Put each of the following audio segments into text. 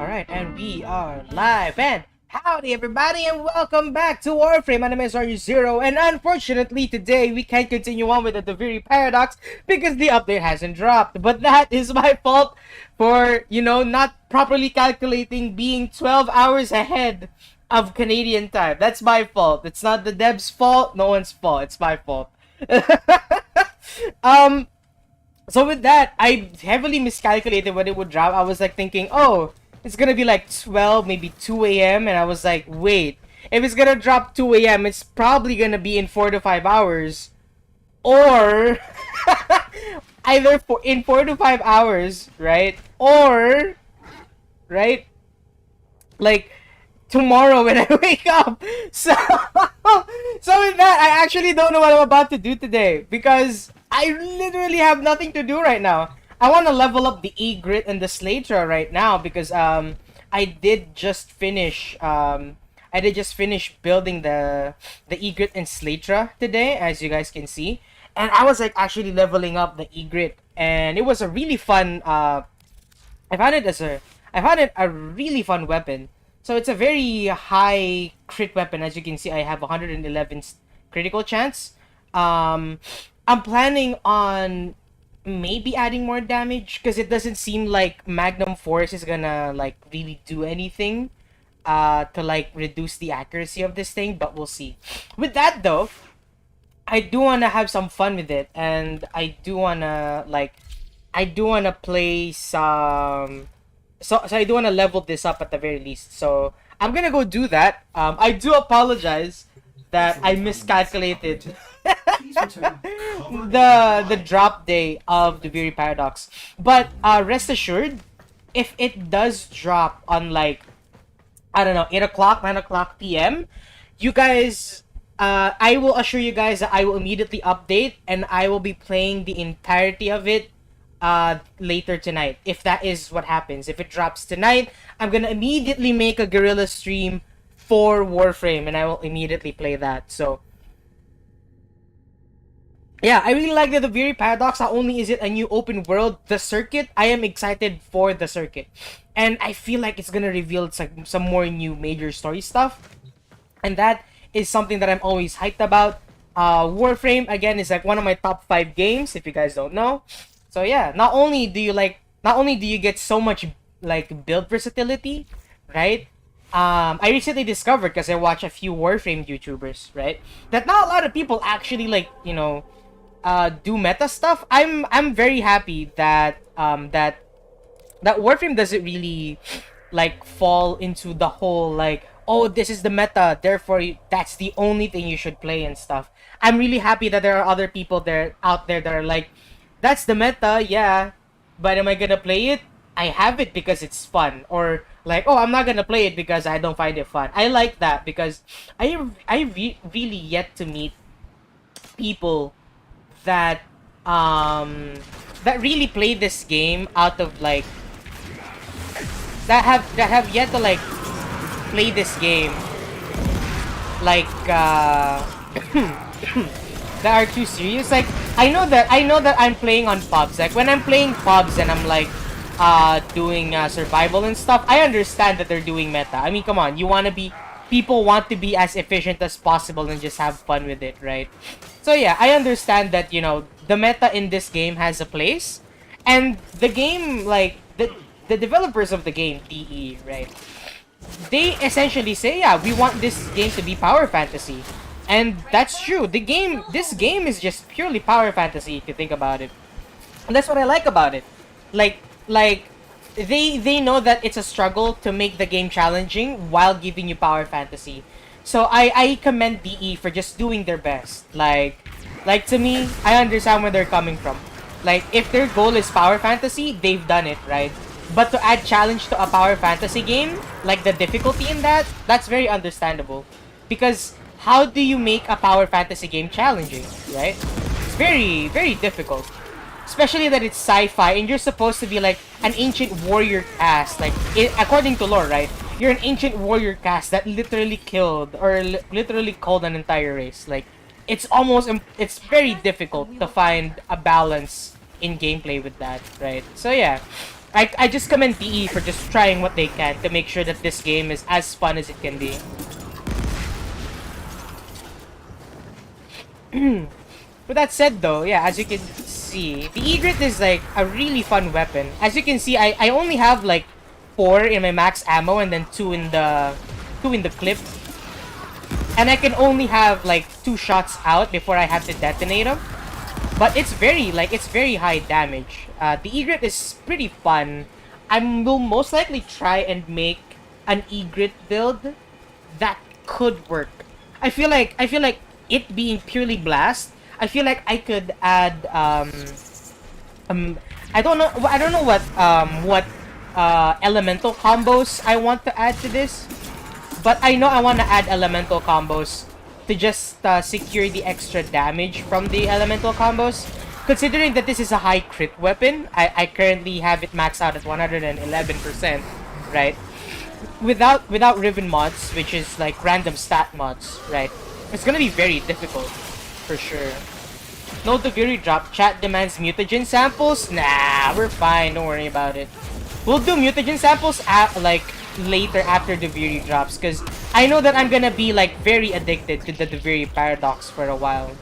Alright, and we are live, and howdy everybody, and welcome back to Warframe. My name is RU0, and unfortunately today we can't continue on with the Duviri Paradox because the update hasn't dropped. But that is my fault for, not properly calculating being 12 hours ahead of Canadian time. That's my fault. It's not the dev's fault, no one's fault. It's my fault. um, so with that, I heavily miscalculated when it would drop. I was like thinking, oh, it's gonna be like 12, maybe 2 a.m. And I was like, wait, if it's gonna drop 2 a.m., it's probably gonna be in 4 to 5 hours. Or either in 4 to 5 hours, right? Or, right? Like, tomorrow when I wake up. So, so with that, I actually don't know what I'm about to do today because I literally have nothing to do right now. I want to level up the E-Grit and the Slatra right now because I did just finish building the E-Grit and Slatra today, as you guys can see, and I was like actually leveling up the E-Grit, and it was a really fun. I found it a really fun weapon. So it's a very high crit weapon. As you can see, I have 111 critical chance. I'm planning on maybe adding more damage because it doesn't seem like Magnum Force is gonna like really do anything to like reduce the accuracy of this thing, but we'll see. With that though, I do wanna have some fun with it, and I do wanna play some. So I do want to level this up at the very least. So I'm gonna go do that. I do apologize that I miscalculated the drop day of the Duviri Paradox. But rest assured, if it does drop on like, I don't know, 8 o'clock, 9 o'clock p.m., you guys, I will assure you guys that I will immediately update and I will be playing the entirety of it later tonight, if that is what happens. If it drops tonight, I'm gonna immediately make a guerrilla stream for Warframe and I will immediately play that. So yeah, I really like the Duviri Paradox. Not only is it a new open world, the circuit, I am excited for the circuit, and I feel like it's gonna reveal some more new major story stuff, and that is something that I'm always hyped about. Warframe again is like one of my top 5 games, if you guys don't know. So yeah, not only do you get so much like build versatility, right? I recently discovered, because I watch a few Warframe YouTubers, right, that not a lot of people actually do meta stuff. I'm very happy that that Warframe doesn't really like fall into the whole like, oh, this is the meta, therefore that's the only thing you should play and stuff. I'm really happy that there are other people out there that are like, that's the meta, yeah, but am I gonna play it? I have it because it's fun. Or like, oh, I'm not gonna play it because I don't find it fun. I like that because really yet to meet people that that really play this game out of like, that have yet to like play this game like that are too serious. Like, I know that I'm playing on pubs. Like when I'm playing pubs and I'm like doing survival and stuff, I understand that they're doing meta. I mean, come on, people want to be as efficient as possible and just have fun with it, right? So yeah, I understand that, the meta in this game has a place, and the game, like the developers of the game, DE, right, they essentially say, yeah, we want this game to be power fantasy. And that's true. This game is just purely power fantasy if you think about it. And that's what I like about it. Like they know that it's a struggle to make the game challenging while giving you power fantasy. So I commend DE for just doing their best. Like to me, I understand where they're coming from. Like, if their goal is power fantasy, they've done it, right? But to add challenge to a power fantasy game, like the difficulty in that's very understandable. Because how do you make a power fantasy game challenging, right? It's very, very difficult. Especially that it's sci-fi and you're supposed to be like an ancient warrior caste. Like, according to lore, right? You're an ancient warrior caste that literally killed or literally killed an entire race. Like, it's very difficult to find a balance in gameplay with that, right? So yeah, I just commend PE for just trying what they can to make sure that this game is as fun as it can be. With that said though, yeah, as you can see, the Egret is like a really fun weapon. As you can see, I only have like 4 in my max ammo and then 2 in the clip. And I can only have like 2 shots out before I have to detonate them. But it's very high damage. The Egret is pretty fun. I will most likely try and make an Egret build that could work. I feel like it being purely blast, I feel like I could add I don't know what elemental combos I want to add to this, but I know I want to add elemental combos to just secure the extra damage from the elemental combos. Considering that this is a high crit weapon, I currently have it maxed out at 111%, right? Without Riven mods, which is like random stat mods, right? It's gonna be very difficult, for sure. No Duviri Drop. Chat demands mutagen samples? Nah, we're fine. Don't worry about it. We'll do mutagen samples like later after Duviri Drops, because I know that I'm gonna be like very addicted to the Duviri paradox for a while.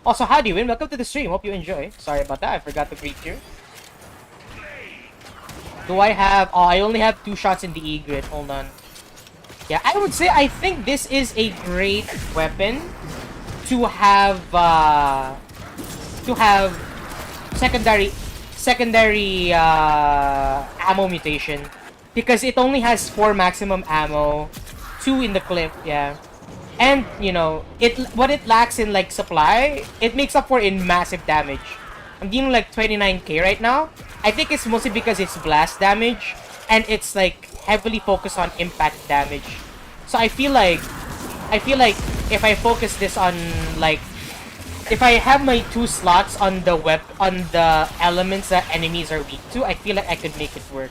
Also, howdy, Win. Welcome to the stream. Hope you enjoy. Sorry about that. I forgot to greet you. Do I have... Oh, I only have 2 shots in the Egret. Hold on. Yeah, I would say I think this is a great weapon to have secondary ammo mutation, because it only has 4 maximum ammo, 2 in the clip, yeah. And, you know, what it lacks in, like, supply, it makes up for in massive damage. I'm dealing, like, 29k right now. I think it's mostly because it's blast damage, and it's, like, heavily focused on impact damage. So I feel like if I focus this on, like, if I have my 2 slots on the elements that enemies are weak to, I feel like I could make it work.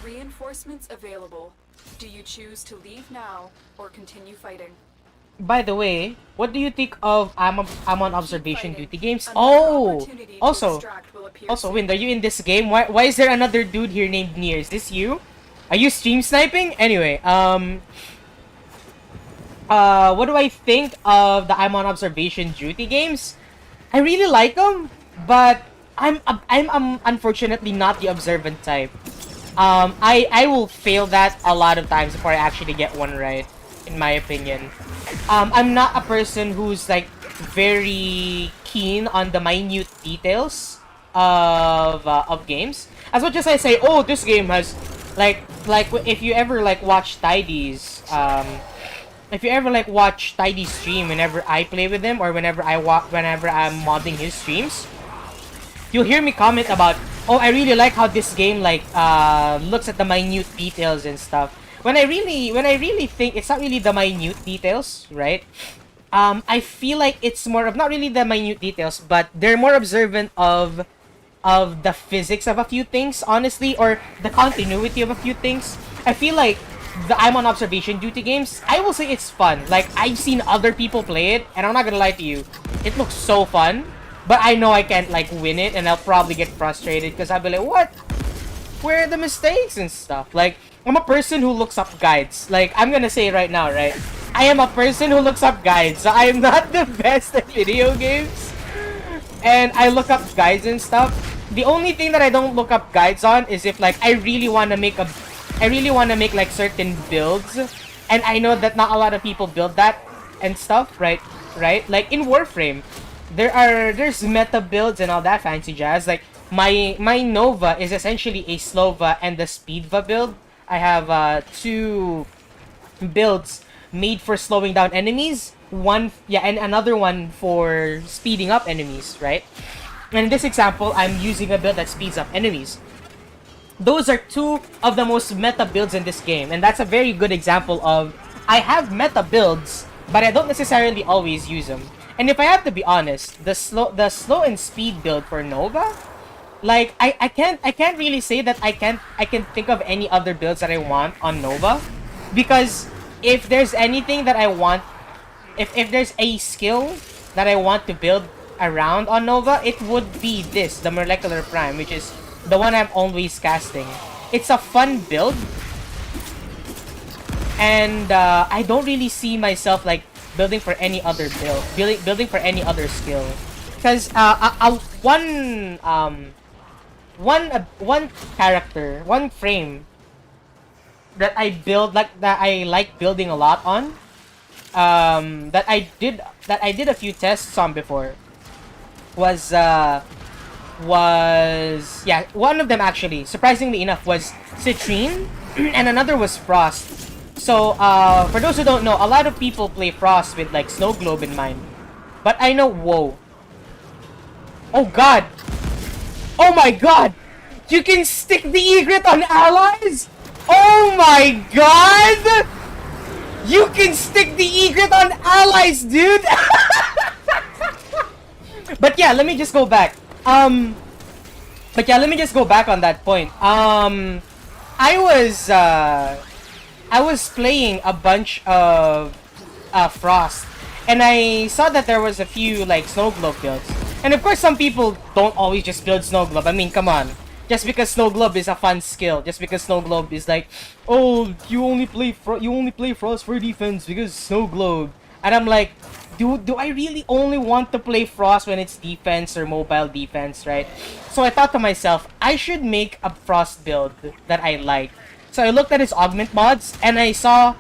Reinforcements available. Do you choose to leave now or continue fighting? By the way, what do you think of I'm on observation duty games? Oh, also, Win, are you in this game? Why is there another dude here named Nier? Is this you? Are you stream sniping? Anyway, what do I think of the I'm on observation duty games? I really like them, but I'm unfortunately not the observant type. I will fail that a lot of times before I actually get one right, in my opinion. I'm not a person who's like very keen on the minute details of games. As much as I say, oh, this game has like if you ever like watch Tidy's stream whenever I play with him, or whenever I'm modding his streams, you'll hear me comment about, oh, I really like how this game like looks at the minute details and stuff. When I really think it's not really the minute details, right? I feel like it's more of not really the minute details, but they're more observant of the physics of a few things, honestly, or the continuity of a few things. I feel like the I'm on observation duty games, I will say it's fun. Like, I've seen other people play it, and I'm not gonna lie to you, it looks so fun. But I know I can't like win it, and I'll probably get frustrated because I'll be like, what? Where are the mistakes and stuff? Like, I'm a person who looks up guides. Like, I'm gonna say it right now, right? I am a person who looks up guides. So I am not the best at video games. And I look up guides and stuff. The only thing that I don't look up guides on is if like I really wanna make like certain builds. And I know that not a lot of people build that and stuff, right? Right? Like in Warframe, there's meta builds and all that fancy jazz. Like my Nova is essentially a Slova and the Speedva build. I have 2 builds made for slowing down enemies, and another one for speeding up enemies, right? And in this example, I'm using a build that speeds up enemies. Those are 2 of the most meta builds in this game, and that's a very good example of I have meta builds, but I don't necessarily always use them. And if I have to be honest, the slow and speed build for Nova, Like I can't really say that I can think of any other builds that I want on Nova, because if there's anything that I want, if there's a skill that I want to build around on Nova, it would be this, the Molecular Prime, which is the one I'm always casting. It's a fun build, and I don't really see myself like building for any other build, building for any other skill, because one character, one frame that I build, like that I like building a lot on, that I did a few tests on before, was yeah, one of them actually, surprisingly enough, was Citrine, and another was Frost. So for those who don't know, a lot of people play Frost with like Snow Globe in mind, but I know, whoa, oh god, oh my god, you can stick the egret on allies. Oh my god, you can stick the egret on allies, dude. But yeah, let me just go back. But yeah, let me just go back on that point. I was playing a bunch of Frost, and I saw that there was a few like Snow Globe builds. And of course, some people don't always just build Snow Globe. I mean, come on. Just because Snow Globe is a fun skill, just because Snow Globe is like, oh, you only play Frost for defense because Snow Globe. And I'm like, do I really only want to play Frost when it's defense or mobile defense, right? So I thought to myself, I should make a Frost build that I like. So I looked at his augment mods, and I saw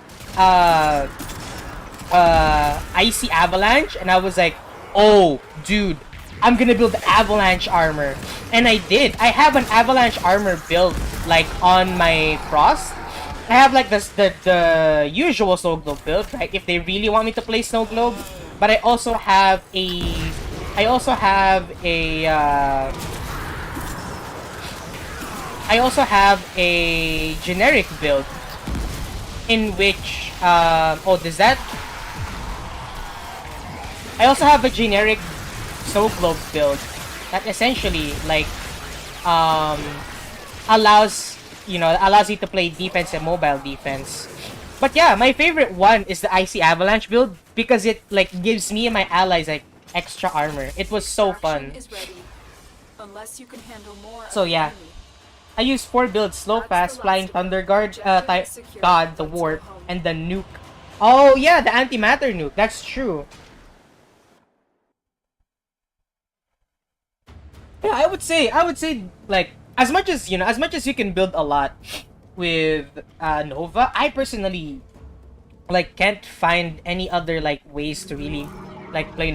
Icy Avalanche, and I was like, oh, dude, I'm gonna build Avalanche armor. And I did. I have an Avalanche armor build, like, on my Frost. I have, like, the usual Snow Globe build, right? If they really want me to play Snow Globe. But I also have a... I also have a generic build in which oh, does that? I also have a generic Snow Globe build that essentially like allows you to play defense and mobile defense. But yeah, my favorite one is the Icy Avalanche build because it like gives me and my allies like extra armor. It was so fun. Is ready, unless you can handle more So yeah, I use 4 builds: Slow Fast, Flying Thunder Guard, God, the Warp, and the Nuke. Oh yeah, the Antimatter Nuke. That's true. Yeah, I would say like as much as you can build a lot with Nova, I personally like can't find any other like ways to really like play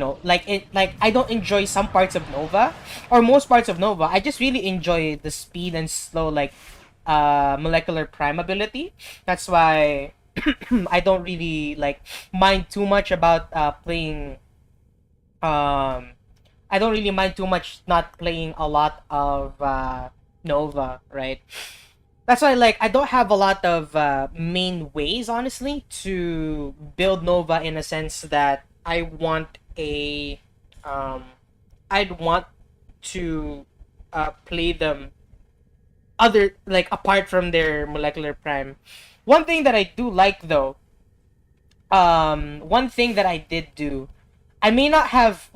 I don't enjoy some parts of Nova or most parts of Nova. I just really enjoy the speed and slow like molecular prime ability. That's why I don't really like mind too much about playing I don't really mind too much not playing a lot of Nova, right? That's why like I don't have a lot of main ways honestly to build Nova, in a sense that I want a I'd want to play them other like apart from their molecular prime. One thing that I do like though, one thing that I did do, I may not have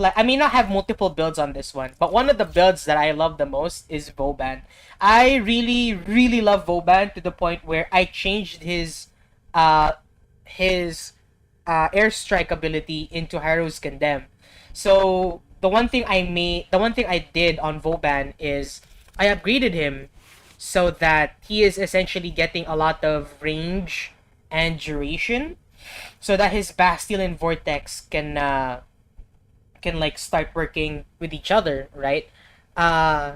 multiple builds on this one, but one of the builds that I love the most is Vauban. I really, really love Vauban to the point where I changed his airstrike ability into Harrow's Condemn. So the one thing I did on Vauban is I upgraded him so that he is essentially getting a lot of range and duration, so that his Bastille and Vortex can like start working with each other, right?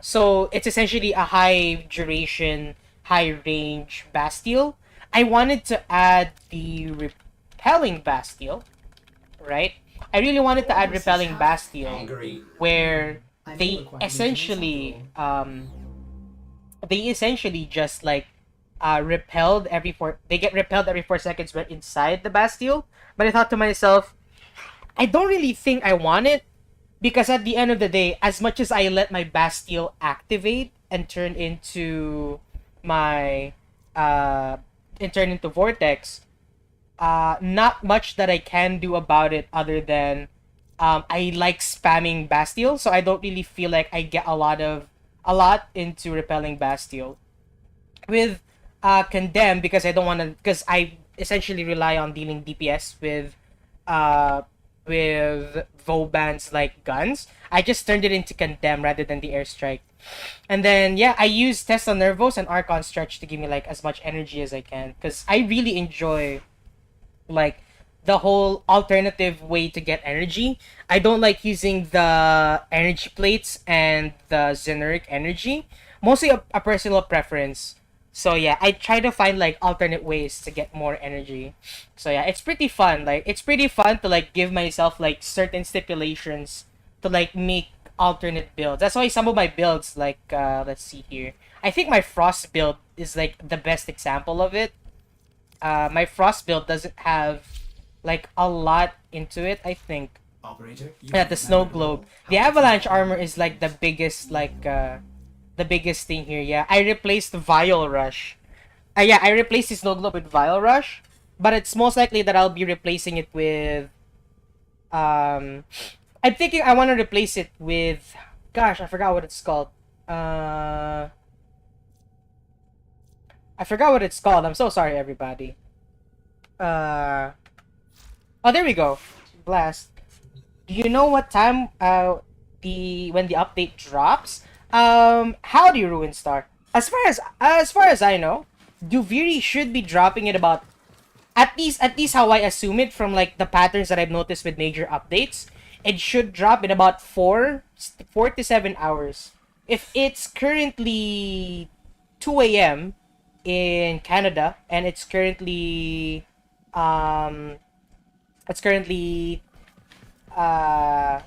So it's essentially a high duration, high range Bastille. I wanted to add the repelling Bastille, right? I really wanted to add repelling Bastille, where they essentially just like they get repelled every 4 seconds when inside the Bastille. But I thought to myself, I don't really think I want it, because at the end of the day, as much as I let my Bastille activate and turn into my and turn into Vortex, not much that I can do about it other than I like spamming Bastille, so I don't really feel like I get a lot into repelling Bastille. With Condemn, because I don't want to, because I essentially rely on dealing DPS uh with Vauban's like guns. I just turned it into Condemn rather than the airstrike. And then yeah, I use Tesla Nervos and Archon Stretch to give me like as much energy as I can, because I really enjoy like the whole alternative way to get energy. I don't like using the energy plates and the generic energy. Mostly a personal preference. So yeah, I try to find like alternate ways to get more energy. So yeah, it's pretty fun. Like it's pretty fun to like give myself like certain stipulations to like make alternate builds. That's why some of my builds like let's see here. I think my Frost build is like the best example of it. My Frost build doesn't have like a lot into it, I think. Operator, Yeah, the Snow Globe. The Avalanche armor is like the biggest the biggest thing here. Yeah, I replaced Vial Rush. Yeah, I replaced the Snow Globe with Vial Rush, but it's most likely that I'll be replacing it with I'm thinking I want to replace it with, gosh, I forgot what it's called. I forgot what it's called. I'm so sorry, everybody. Oh, there we go. Blast. Do you know what time when the update drops? Howdy, Ruin Star. As far as I know, Duviri should be dropping it about, at least how I assume it from like the patterns that I've noticed with major updates. It should drop in about 4 to 7 hours. If it's currently 2 a.m. in Canada and it's currently yeah,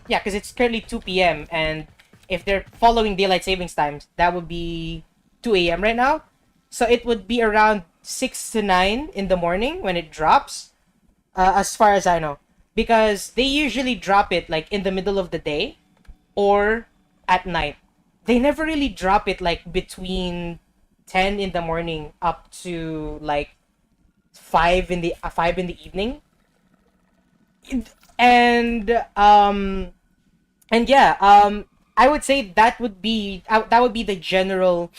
because it's currently 2 p.m. and if they're following daylight savings times, that would be 2 a.m. right now. So it would be around 6 to 9 in the morning when it drops, as far as I know. Because they usually drop it like in the middle of the day or at night. They never really drop it like between 10 in the morning up to like 5 in the evening. And yeah, I would say that would be the general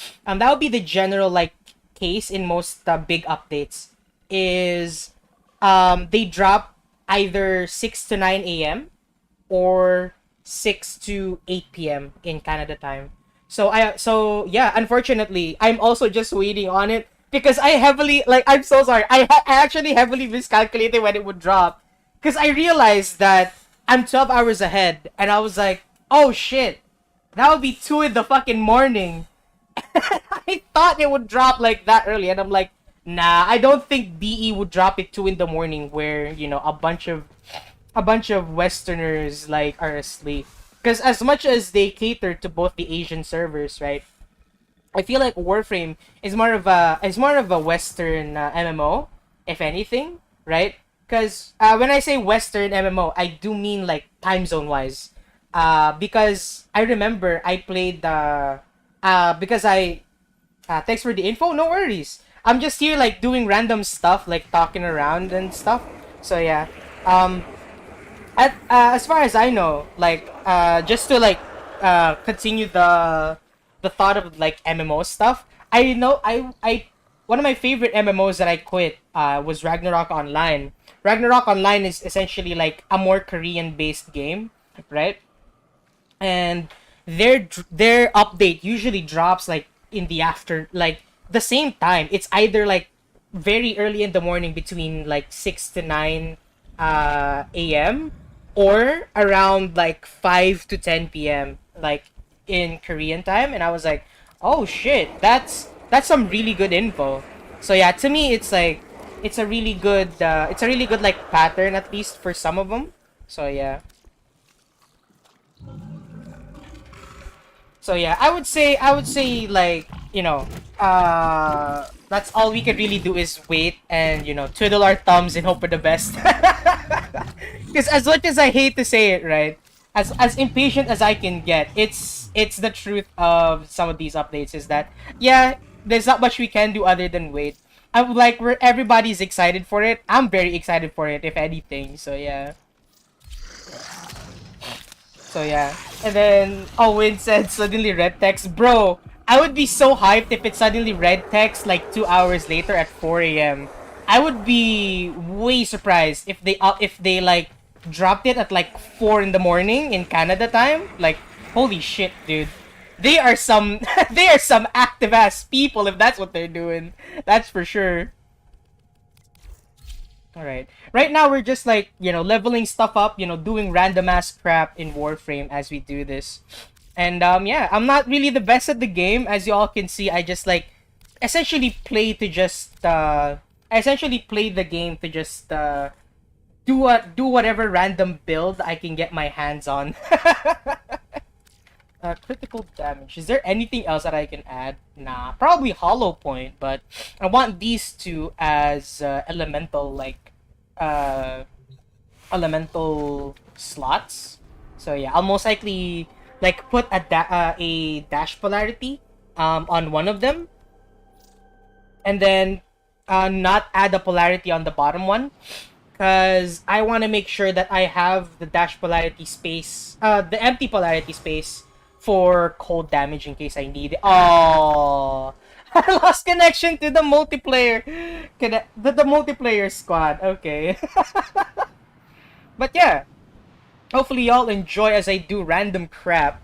like case in most big updates is they drop either 6 to 9 a.m. or 6 to 8 p.m. in Canada time. So yeah, unfortunately, I'm also just waiting on it because I'm so sorry. I actually heavily miscalculated when it would drop because I realized that I'm 12 hours ahead and I was like, "Oh shit. That would be 2 in the fucking morning." I thought it would drop like that early and I'm like, "Nah, I don't think BE would drop it 2 in the morning where, you know, a bunch of Westerners like are asleep." Because as much as they cater to both the Asian servers, right? I feel like Warframe is more of a Western MMO, if anything, right? Because when I say Western MMO, I do mean like time zone wise. Because I remember I played because I thanks for the info. No worries. I'm just here like doing random stuff, like talking around and stuff. So yeah. As far as I know, like just to like continue the thought of like MMO stuff. I know I one of my favorite MMOs that I quit was Ragnarok Online. Ragnarok Online is essentially like a more Korean based game, right? And their update usually drops like in the after like the same time. It's either like very early in the morning between like 6 to 9 a.m. or around like 5 to 10 p.m. like in Korean time, and I was like, "Oh shit, that's some really good info." So yeah, to me it's a really good like pattern at least for some of them. So yeah. So yeah, I would say like, you know, that's all we could really do is wait and, you know, twiddle our thumbs and hope for the best. Because as much as I hate to say it, right? as impatient as I can get. It's the truth of some of these updates is that yeah, there's not much we can do other than wait. I would like where everybody's excited for it. I'm very excited for it, if anything. So yeah. So yeah. And then Owen said suddenly red text. Bro, I would be so hyped if it's suddenly red text like 2 hours later at 4 a.m. I would be way surprised if they like dropped it at like 4 in the morning in Canada time. Like, holy shit, dude. They are some they are some active ass people if that's what they're doing. That's for sure. Alright. Right now we're just like, leveling stuff up, doing random ass crap in Warframe as we do this. And yeah, I'm not really the best at the game. As you all can see, I just like essentially play to just I essentially play the game to just do whatever random build I can get my hands on. Critical damage. Is there anything else that I can add? Nah, probably Hollow Point, but I want these two as elemental, like, elemental slots. So yeah, I'll most likely like put a dash polarity on one of them, and then not add a polarity on the bottom one, because I want to make sure that I have the dash polarity space, the empty polarity space for cold damage in case I need it. Oh, I lost connection to the multiplayer. The multiplayer squad. Okay. But yeah, hopefully y'all enjoy as I do random crap.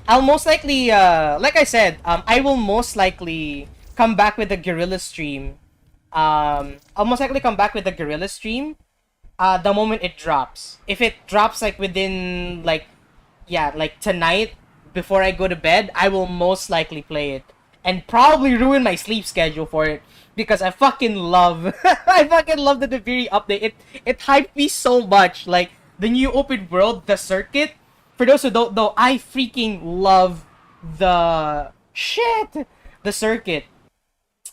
I'll most likely, like I said, I will most likely come back with a guerrilla stream. I'll most likely come back with a guerrilla stream the moment it drops. If it drops like within like, yeah, like tonight before I go to bed, I will most likely play it and probably ruin my sleep schedule for it because I fucking love I fucking love the Duviri update. It hyped me so much. Like the new open world, the circuit. For those who don't know, I freaking love the the circuit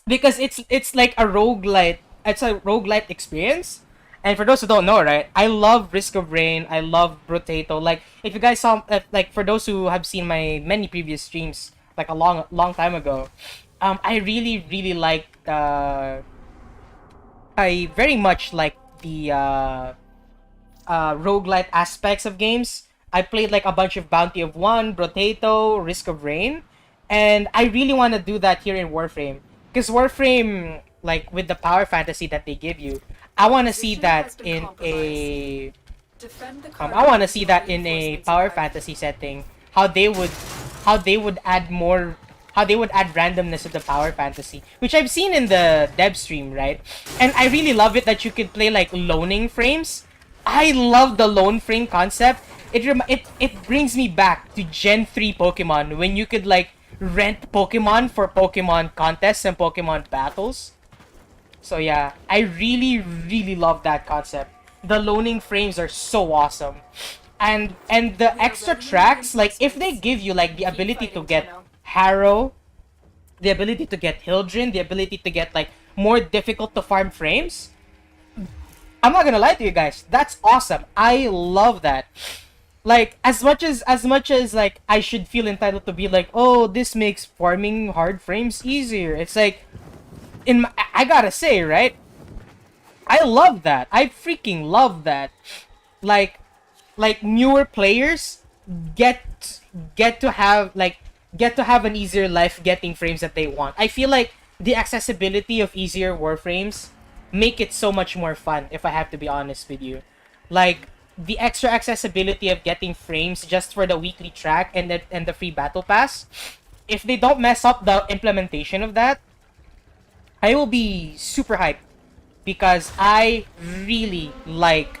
because it's like a roguelite. It's a roguelite experience. And for those who don't know, right, I love Risk of Rain. I love Potato. Like, if you guys saw, like, for those who have seen my many previous streams, like a long time ago, I really, really liked, I very much like the, roguelite aspects of games. I played, like, a bunch of Bounty of One, Potato, Risk of Rain, and I really want to do that here in Warframe. Because Warframe, like, with the power fantasy that they give you, I want to see that in a I want to see that in a power fantasy setting. How they would add randomness to the power fantasy, which I've seen in the dev stream, right? And I really love it that you could play like loaning frames. I love the lone frame concept. It brings me back to Gen 3 Pokemon when you could like rent Pokemon for Pokemon contests and Pokemon battles. So yeah, I really, really love that concept. The loaning frames are so awesome. And the extra tracks, like if they give you like the ability to get Harrow, the ability to get Hildren, the ability to get like more difficult to farm frames, I'm not gonna lie to you guys, that's awesome. I love that. Like as much as like I should feel entitled to be like, oh, this makes farming hard frames easier. It's like I gotta say, right? I love that. I freaking love that. Like newer players get to have an easier life getting frames that they want. I feel like the accessibility of easier warframes make it so much more fun, if I have to be honest with you. Like the extra accessibility of getting frames just for the weekly track and the free battle pass. If they don't mess up the implementation of that, I will be super hyped because I really like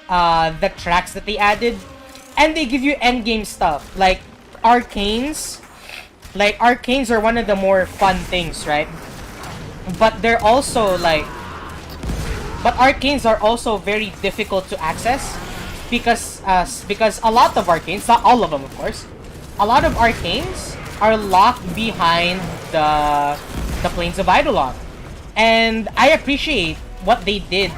the tracks that they added, and they give you endgame stuff like arcanes. Like arcanes are one of the more fun things, right? But they're also like, but arcanes are also very difficult to access because a lot of arcanes, not all of them, of course, a lot of arcanes are locked behind the plains of Eidolon. And I appreciate what they did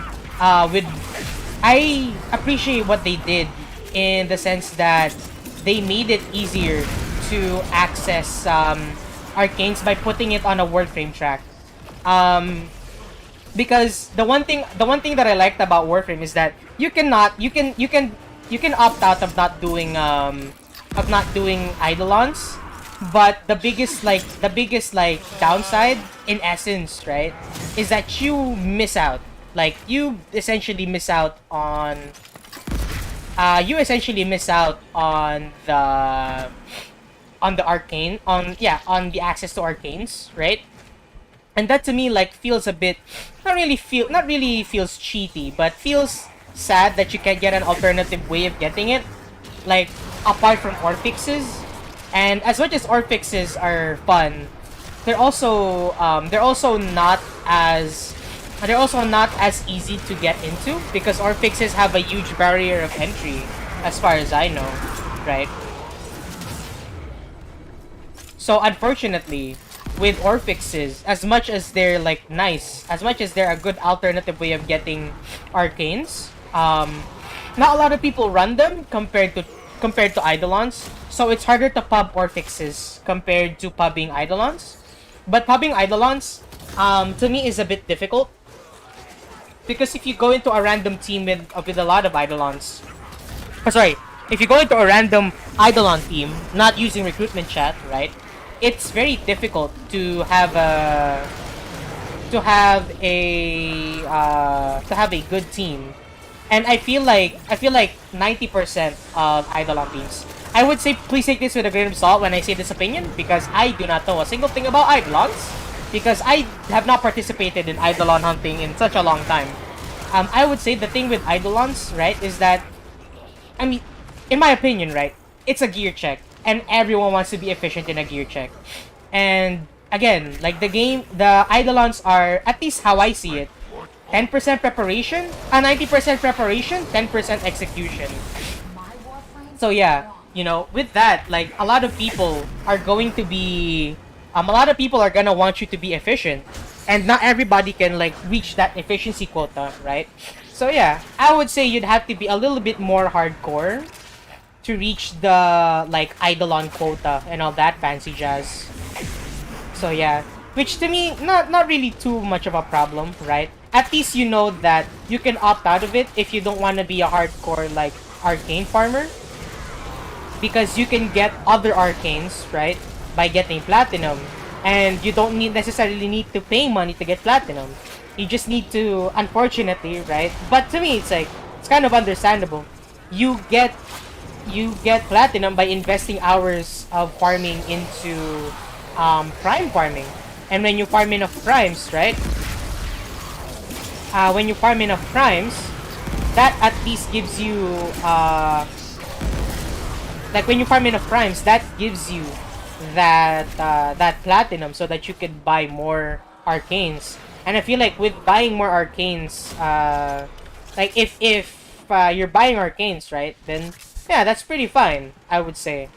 in the sense that they made it easier to access arcanes by putting it on a Warframe track. Because the one thing that I liked about Warframe is that you can opt out of not doing eidolons, but the biggest downside in essence, right, is that you miss out. Like you essentially miss out on the arcane on the access to arcanes, right? And that to me like feels a bit not really feels cheaty, but feels sad that you can get an alternative way of getting it, like apart from ore fixes. And as much as ore fixes are fun, they're also not as easy to get into because ore fixes have a huge barrier of entry, as far as I know, right? So unfortunately, with ore fixes, as much as they're like nice, as much as they're a good alternative way of getting arcanes, not a lot of people run them compared to eidolons. So it's harder to pub ore fixes compared to pubbing eidolons. But pubbing eidolons, to me, is a bit difficult because if you go into a random team with a lot of eidolons, if you go into a random eidolon team, not using recruitment chat, right? It's very difficult to have a good team, and I feel like 90% of eidolon teams. I would say please take this with a grain of salt when I say this opinion because I do not know a single thing about eidolons because I have not participated in eidolon hunting in such a long time. I would say the thing with eidolons, right, is that, I mean, in my opinion, right, it's a gear check. And everyone wants to be efficient in a gear check. And again, like the eidolons are, at least how I see it, 10% preparation, 90% preparation, 10% execution. So yeah, with that, like a lot of people are going to be, a lot of people are gonna want you to be efficient, and not everybody can like reach that efficiency quota, right? So yeah, I would say you'd have to be a little bit more hardcore to reach the like eidolon quota and all that fancy jazz. So yeah, which to me not really too much of a problem, right? At least you know that you can opt out of it if you don't want to be a hardcore like arcane farmer, because you can get other arcanes, right, by getting platinum, and you don't necessarily need to pay money to get platinum. You just need to, unfortunately, right? But to me, it's kind of understandable. You get platinum by investing hours of farming into prime farming, and when you farm enough primes, right? When you farm enough primes, that at least gives you like when you farm enough primes, that gives you that platinum so that you can buy more arcanes. And I feel like with buying more arcanes, like if you're buying arcanes, right, then yeah, that's pretty fine, I would say.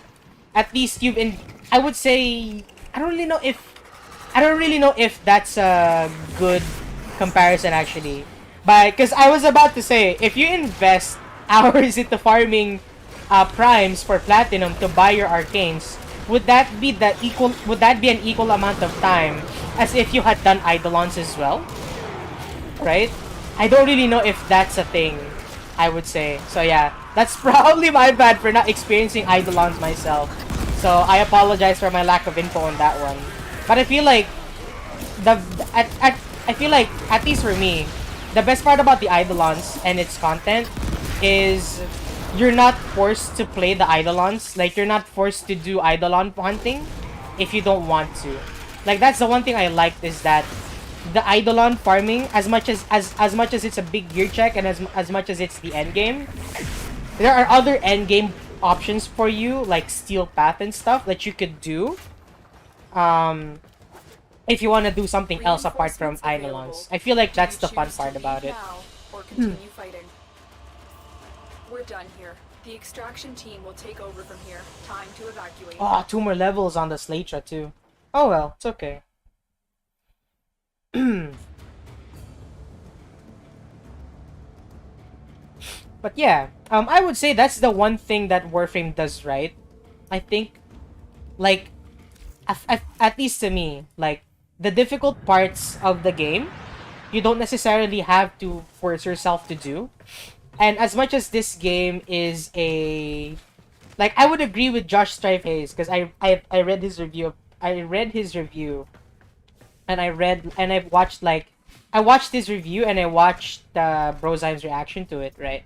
At least I would say, I don't really know if that's a good comparison actually. But because I was about to say, if you invest hours into farming primes for platinum to buy your arcanes, would that be an equal amount of time as if you had done eidolons as well? Right? I don't really know if that's a thing, I would say. So yeah, that's probably my bad for not experiencing eidolons myself. So I apologize for my lack of info on that one. But I feel like at least for me, the best part about the eidolons and its content is you're not forced to play the eidolons. Like, you're not forced to do eidolon hunting if you don't want to. Like, that's the one thing I liked, is that the eidolon farming, as much as it's a big gear check and as much as it's the end game, there are other end game options for you, like steel path and stuff that you could do. If you want to do something else apart from eidolons. I feel like that's the fun part about it. Or continue fighting? We're done here. The extraction team will take over from here. Time to evacuate. Oh, 2 more levels on the Slatra too. Oh well, it's okay. But But yeah, I would say that's the one thing that Warframe does right. I think, like, at least to me, like, the difficult parts of the game, you don't necessarily have to force yourself to do. And as much as this game is a, like, I would agree with Josh Strife Hayes, because I read his review. I read his review, and I've watched, like, I watched his review and I watched Brozyme's reaction to it, right?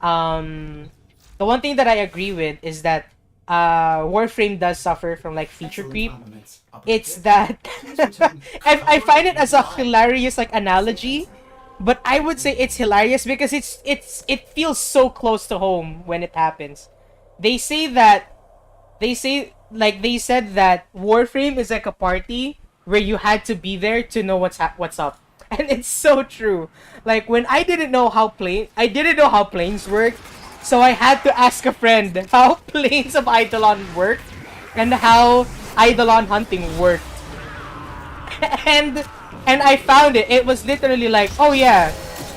The one thing that I agree with is that Warframe does suffer from, like, feature creep. It's that I find it as a hilarious, like, analogy, but I would say it's hilarious because it feels so close to home when it happens. They say that they said that Warframe is like a party where you had to be there to know what's up. And it's so true. Like, when I didn't know how planes work, so I had to ask a friend how planes of Eidolon work and how Eidolon hunting worked. and I found it. It was literally like, oh yeah,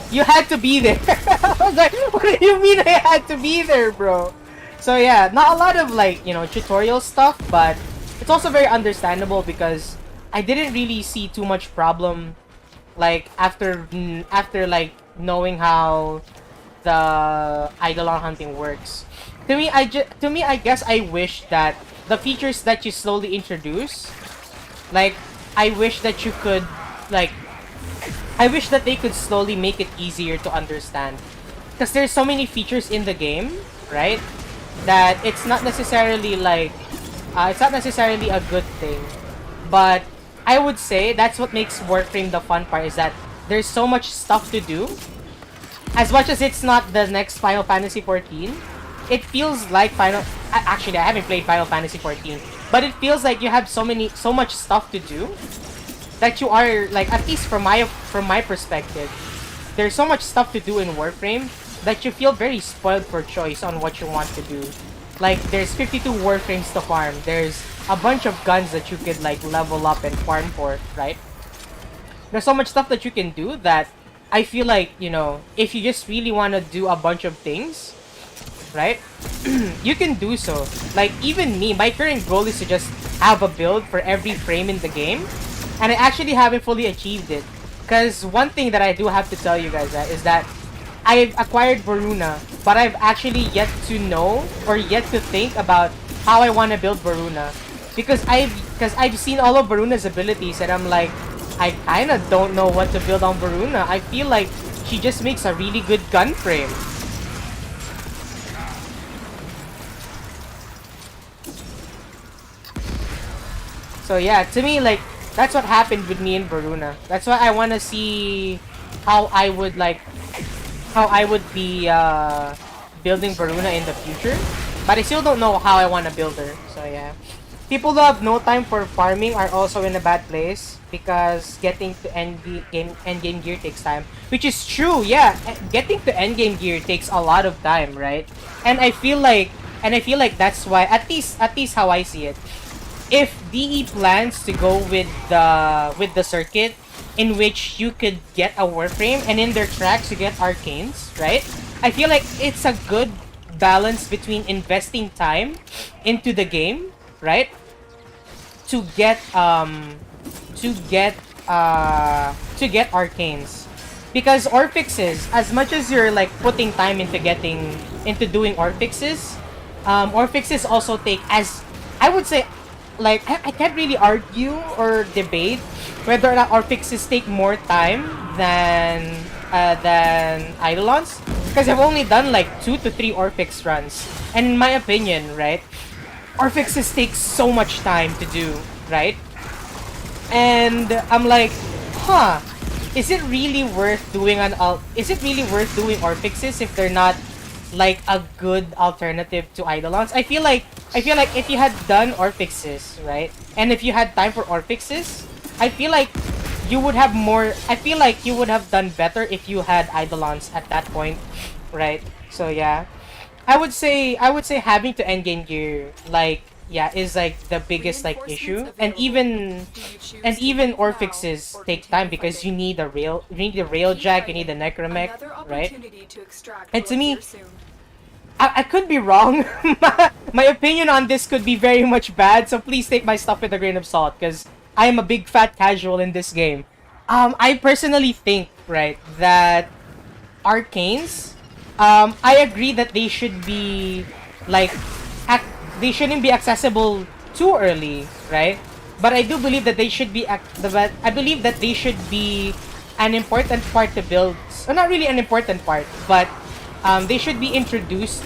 you had to be there. I was like, what do you mean I had to be there, bro? So yeah, not a lot of, like, you know, tutorial stuff, but it's also very understandable because I didn't really see too much problem, like, after like knowing how the Eidolon hunting works. To me, I guess I wish that the features that you slowly introduce, like, I wish that you could, like, I wish that they could slowly make it easier to understand, because there's so many features in the game, right? That it's not necessarily like, it's not necessarily a good thing, but I would say that's what makes Warframe the fun part, is that there's so much stuff to do. As much as it's not the next Final Fantasy 14, it feels like actually, I haven't played Final Fantasy 14, but it feels like you have so much stuff to do that you are, like, at least from my perspective, there's so much stuff to do in Warframe that you feel very spoiled for choice on what you want to do. Like, there's 52 Warframes to farm. There's a bunch of guns that you could, like, level up and farm for, right? There's so much stuff that you can do that I feel like, you know, if you just really want to do a bunch of things, right? You can do so. Like, even me, my current goal is to just have a build for every frame in the game, and I actually haven't fully achieved it. Because one thing that I do have to tell you guys is that I've acquired Varuna, but I've actually yet to know or yet to think about how I want to build Varuna. Because I've seen all of Varuna's abilities and I'm like, I kind of don't know what to build on Varuna. I feel like she just makes a really good gun frame. So yeah, to me, like, that's what happened with me and Varuna. That's why I want to see how I would be building Varuna in the future. But I still don't know how I want to build her. So yeah. People who have no time for farming are also in a bad place because getting to endgame gear takes time. Which is true, yeah. Getting to endgame gear takes a lot of time, right? And I feel like that's why, at least how I see it, if DE plans to go with the circuit in which you could get a Warframe and in their tracks you get arcanes, right? I feel like it's a good balance between investing time into the game, right? To get arcanes. Because Orphixes, as much as you're, like, putting time into doing Orphixes, Orphixes also take, as I would say, like, I can't really argue or debate whether or not Orphixes take more time than Eidolons, because I've only done like 2 to 3 Orphix runs, and in my opinion, right, Orphixes take so much time to do, right? And I'm like, huh, is it really worth doing Orphixes if they're not, like, a good alternative to Eidolons? I feel like if you had done Orphixes, right, and if you had time for Orphixes, I feel like you would have done better if you had Eidolons at that point, right? So yeah, I would say having to endgame gear, like, yeah, is like the biggest like issue. And even or fixes take time because you need a rail jack, you need a necromech, right? And to me, I could be wrong. My opinion on this could be very much bad, so please take my stuff with a grain of salt, because I am a big fat casual in this game. I personally think, right, that arcanes, I agree that they should be, like, they shouldn't be accessible too early, right? But I do believe that they should be, I believe that they should be an important part to build, or not really an important part, but they should be introduced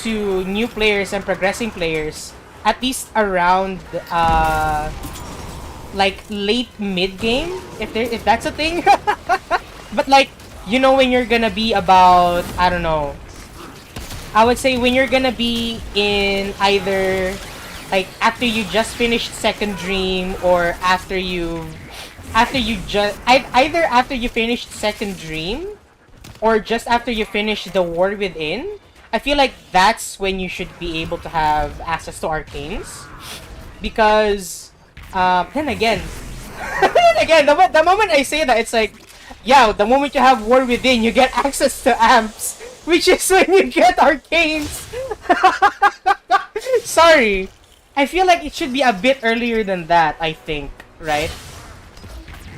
to new players and progressing players at least around like late mid game, if that's a thing. But like, you know, when you're gonna be about, I don't know, I would say when you're gonna be in either like after you just finished Second Dream, or after you just either after you finished Second Dream or just after you finish the War Within. I feel like that's when you should be able to have access to arcanes, because then again the moment I say that, it's like, yeah, the moment you have War Within, you get access to amps, which is when you get arcanes. Sorry, I feel like it should be a bit earlier than that, I think, right?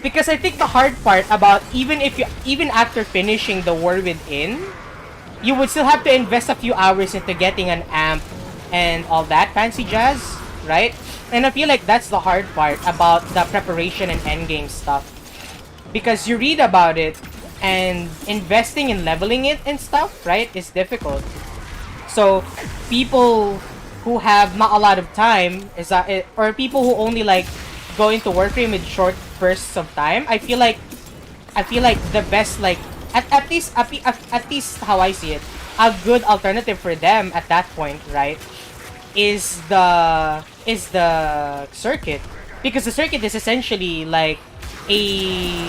Because I think the hard part about, even after finishing the War Within, you would still have to invest a few hours into getting an amp and all that fancy jazz, right? And I feel like that's the hard part about the preparation and endgame stuff. Because you read about it, and investing in leveling it and stuff, right, is difficult. So, people who have not a lot of time, or people who only like go into Warframe with short bursts of time, I feel like the best, like, at least how I see it, a good alternative for them at that point, right, is the circuit. Because the circuit is essentially like a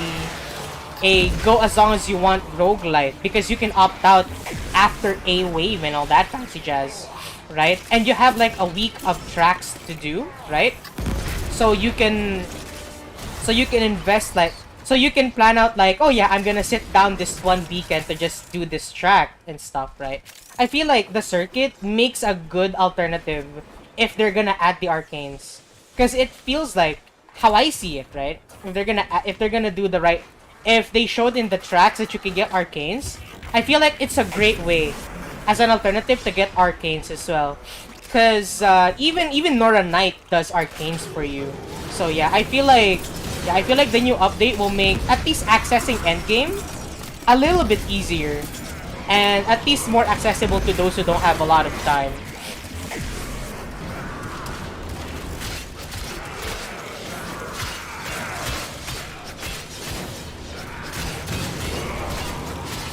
go as long as you want roguelite, because you can opt out after a wave and all that fancy jazz, right? And you have like a week of tracks to do, right? So you can invest, like, so you can plan out like, oh yeah, I'm gonna sit down this one weekend to just do this track and stuff, right? I feel like the circuit makes a good alternative if they're gonna add the arcanes, because it feels like, how I see it, right? If they're gonna do the right, if they showed in the tracks that you can get arcanes, I feel like it's a great way as an alternative to get arcanes as well. Because even Nora Knight does arcanes for you. So yeah, I feel like the new update will make at least accessing endgame a little bit easier, and at least more accessible to those who don't have a lot of time.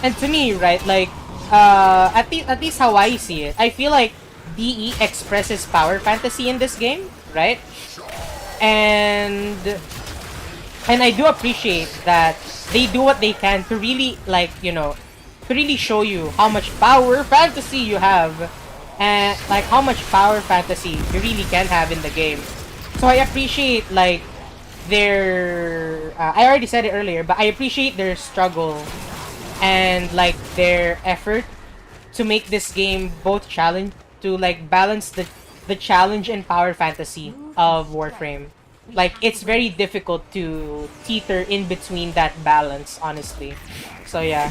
And to me, right, like, at least how I see it, I feel like DE expresses power fantasy in this game, right? And I do appreciate that they do what they can to really, like, you know, to really show you how much power fantasy you have, and like how much power fantasy you really can have in the game. So I appreciate, like, their I already said it earlier, but I appreciate their struggle and like their effort to make this game both challenge, to like balance the challenge and power fantasy of Warframe. Like, it's very difficult to teeter in between that balance, honestly. So yeah.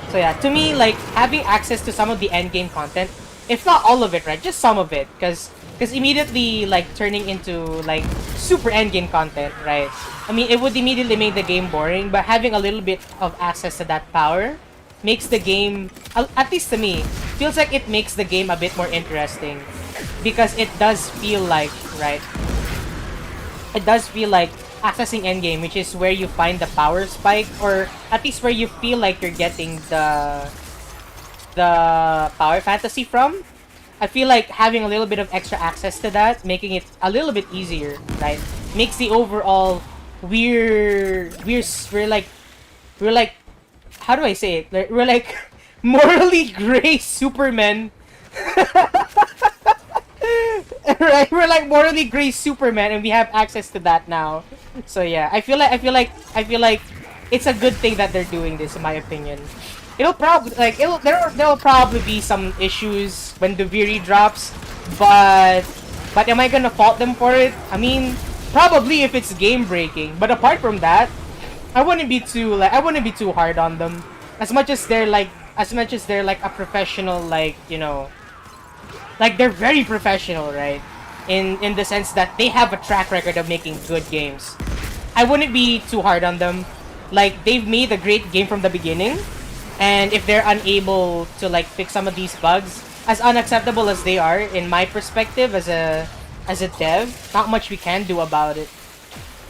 So yeah, to me, like, having access to some of the endgame content, if not all of it, right, just some of it, because immediately, like, turning into like super endgame content, right, I mean, it would immediately make the game boring. But having a little bit of access to that power makes the game, at least to me, feels like it makes the game a bit more interesting, because it does feel like, right, it does feel like accessing endgame, which is where you find the power spike, or at least where you feel like you're getting the power fantasy from. I feel like having a little bit of extra access to that, making it a little bit easier, right, makes the overall we're like, how do I say it? We're like morally gray Supermen. Right? We're like morally gray Superman, and we have access to that now. So yeah, I feel like it's a good thing that they're doing this, in my opinion. It'll probably there'll probably be some issues when Duviri drops, but am I gonna fault them for it? I mean, probably if it's game breaking. But apart from that, I wouldn't be too hard on them. As much as they're like a professional, like, you know, like they're very professional, right? In the sense that they have a track record of making good games. I wouldn't be too hard on them. Like, they've made a great game from the beginning, and if they're unable to like fix some of these bugs, as unacceptable as they are, in my perspective as a dev, not much we can do about it.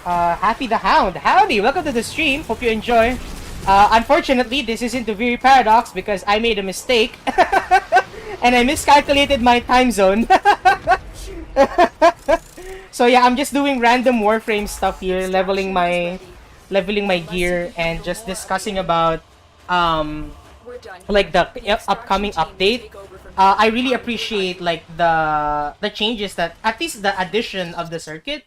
Happy the Hound, howdy, welcome to the stream. Hope you enjoy. Unfortunately, this isn't the very paradox because I made a mistake. And I miscalculated my time zone. So yeah, I'm just doing random Warframe stuff here, leveling my gear, and just discussing about like the upcoming update. I really appreciate like the changes, that at least the addition of the circuit,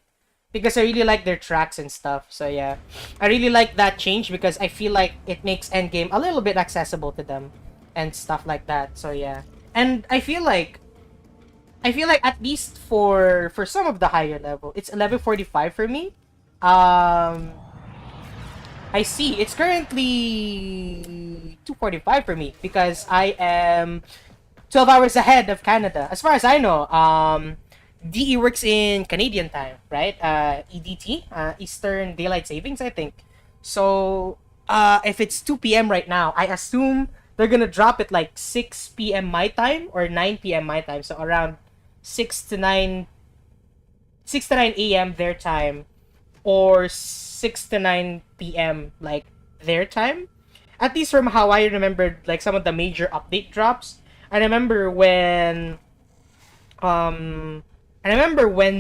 because I really like their tracks and stuff. So yeah, I really like that change because I feel like it makes endgame a little bit accessible to them and stuff like that. So yeah. And I feel like at least for some of the higher level, it's 11:45 for me. I see it's currently 2:45 for me because I am 12 hours ahead of Canada. As far as I know, DE works in Canadian time, right? EDT, Eastern Daylight Savings, I think. So, if it's 2 p.m. right now, I assume they're gonna drop it like 6 p.m. my time or 9 p.m. my time. So around 6 to 9 a.m. their time, or 6 to 9 p.m. like their time. At least from how I remembered, like some of the major update drops. I remember when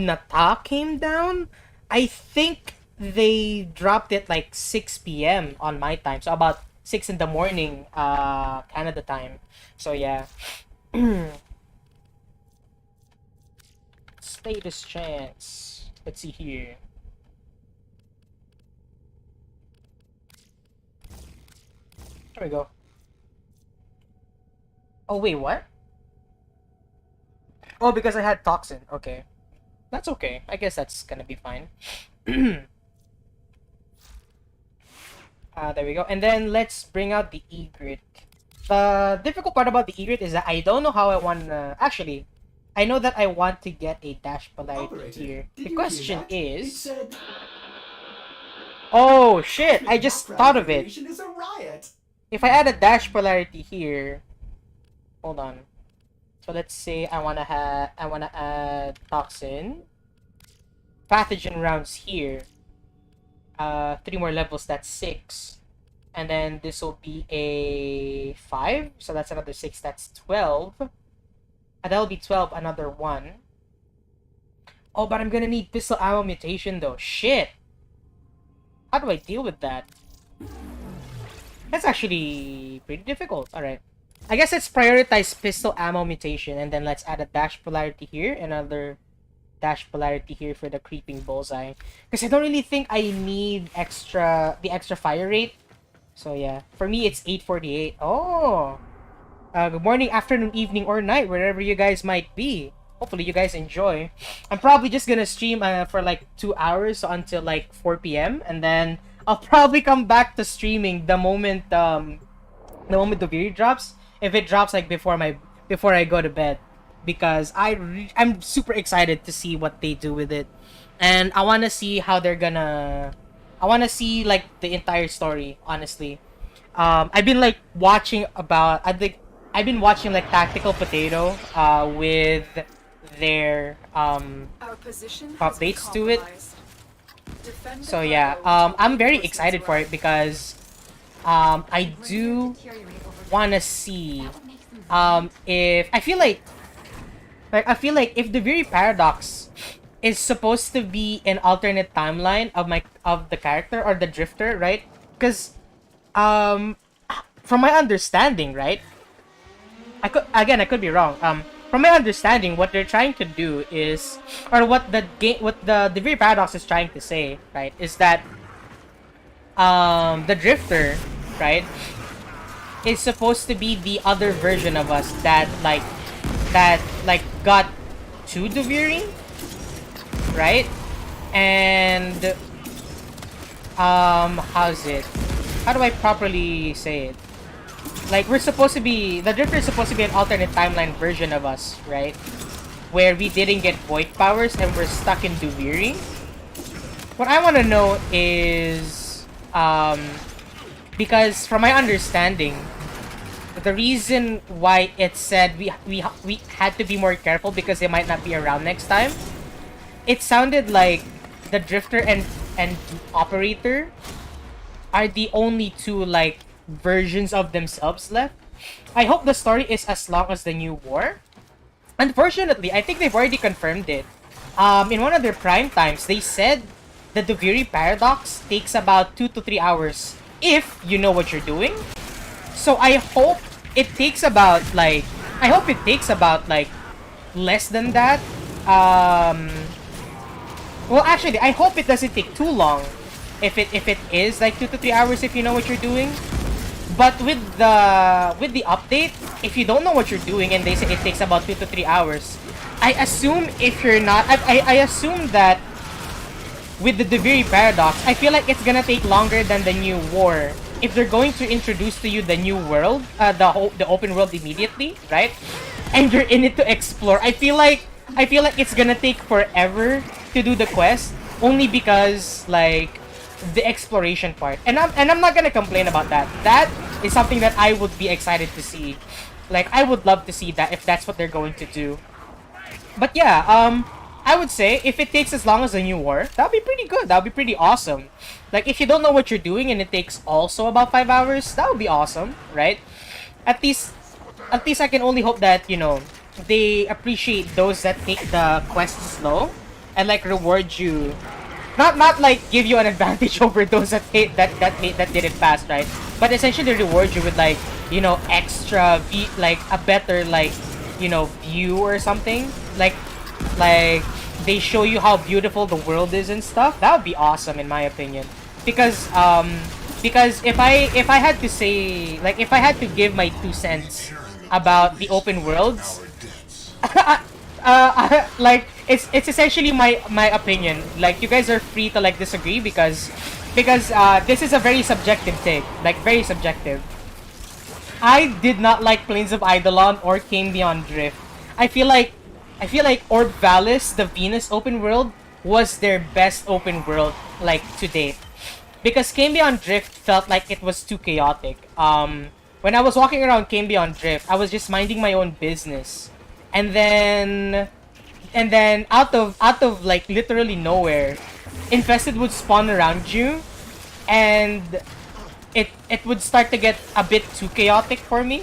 Nata came down. I think they dropped it like 6 p.m. on my time. So about 6 in the morning, Canada time. So yeah. Status chance. Let's see here. There we go. Oh wait, what? Oh, because I had toxin. Okay. That's okay. I guess that's gonna be fine. There we go. And then let's bring out the egret. The difficult part about the egret is that I don't know how I want to... Actually, I know that I want to get a dash polarity here. The question is... Said... Oh, shit! I just thought of it. Is a riot. If I add a dash polarity here... Hold on. So let's say I wanna add toxin. Pathogen rounds here. 3 more levels, that's 6. And then this will be a 5. So that's another 6, that's 12. And that'll be 12, another 1. Oh, but I'm gonna need pistol ammo mutation though. Shit! How do I deal with that? That's actually pretty difficult. Alright. I guess let's prioritize pistol ammo mutation, and then let's add a dash polarity here, another dash polarity here for the creeping bullseye. Because I don't really think I need the extra fire rate. So yeah, for me it's 8:48. Oh! Good morning, afternoon, evening, or night, wherever you guys might be. Hopefully you guys enjoy. I'm probably just gonna stream for like 2 hours, so until like 4 p.m. And then I'll probably come back to streaming the moment the Duviri drops. If it drops like before I go to bed, because I'm super excited to see what they do with it, and I want to see how they're gonna. I want to see like the entire story. Honestly, I've been like watching about. I've been watching like Tactical Potato with their updates to it. So yeah, I'm very excited for it because I do want to see if I feel like if the very paradox is supposed to be an alternate timeline of the character or the drifter, right? Because from my understanding, right, I could be wrong. From from my understanding, what they're trying to do is, or what the Duviri Paradox is trying to say, right, is that the Drifter, right, is supposed to be the other version of us that got to Duviri, right? And how's it? How do I properly say it? Like, we're supposed to be, the Drifter is supposed to be an alternate timeline version of us, right? Where we didn't get void powers and we're stuck in Duviri. What I want to know is, because from my understanding, the reason why it said we had to be more careful because they might not be around next time, it sounded like the Drifter and Operator are the only two, like, versions of themselves left. I hope the story is as long as the new war. Unfortunately, I think they've already confirmed it. In one of their prime times, they said the Duviri Paradox takes about 2 to 3 hours if you know what you're doing. So I hope it takes about like less than that. Well, actually, I hope it doesn't take too long. If it is like 2 to 3 hours if you know what you're doing. But with the update, if you don't know what you're doing and they say it takes about 2 to 3 hours, I assume if you're not, I assume that with the Duviri Paradox, I feel like it's gonna take longer than the new war. If they're going to introduce to you the new world, the open world immediately, right? And you're in it to explore, I feel like it's gonna take forever to do the quest, only because like the exploration part. And I'm not gonna complain about that. That is something that I would be excited to see. Like, I would love to see that if that's what they're going to do. But yeah, I would say if it takes as long as the new war, that'll be pretty good. That'll be pretty awesome. Like, if you don't know what you're doing and it takes also about 5 hours, that would be awesome, right? At least I can only hope that, you know, they appreciate those that take the quest slow and like reward you. Not like give you an advantage over those that did it fast, right? But essentially reward you with, like, you know, extra like a better, like, you know, view or something. Like they show you how beautiful the world is and stuff. That would be awesome in my opinion. Because if I had to say, like, if I had to give my 2 cents about the open worlds, like, it's essentially my opinion. Like, you guys are free to like disagree because this is a very subjective take, like very subjective. I did not like Plains of Eidolon or Came Beyond Drift. I feel like Orb Valis, the Venus open world, was their best open world, like, to date. Because Came Beyond Drift felt like it was too chaotic. When I was walking around Came Beyond Drift, I was just minding my own business. And then out of like literally nowhere, Infested would spawn around you, and it would start to get a bit too chaotic for me.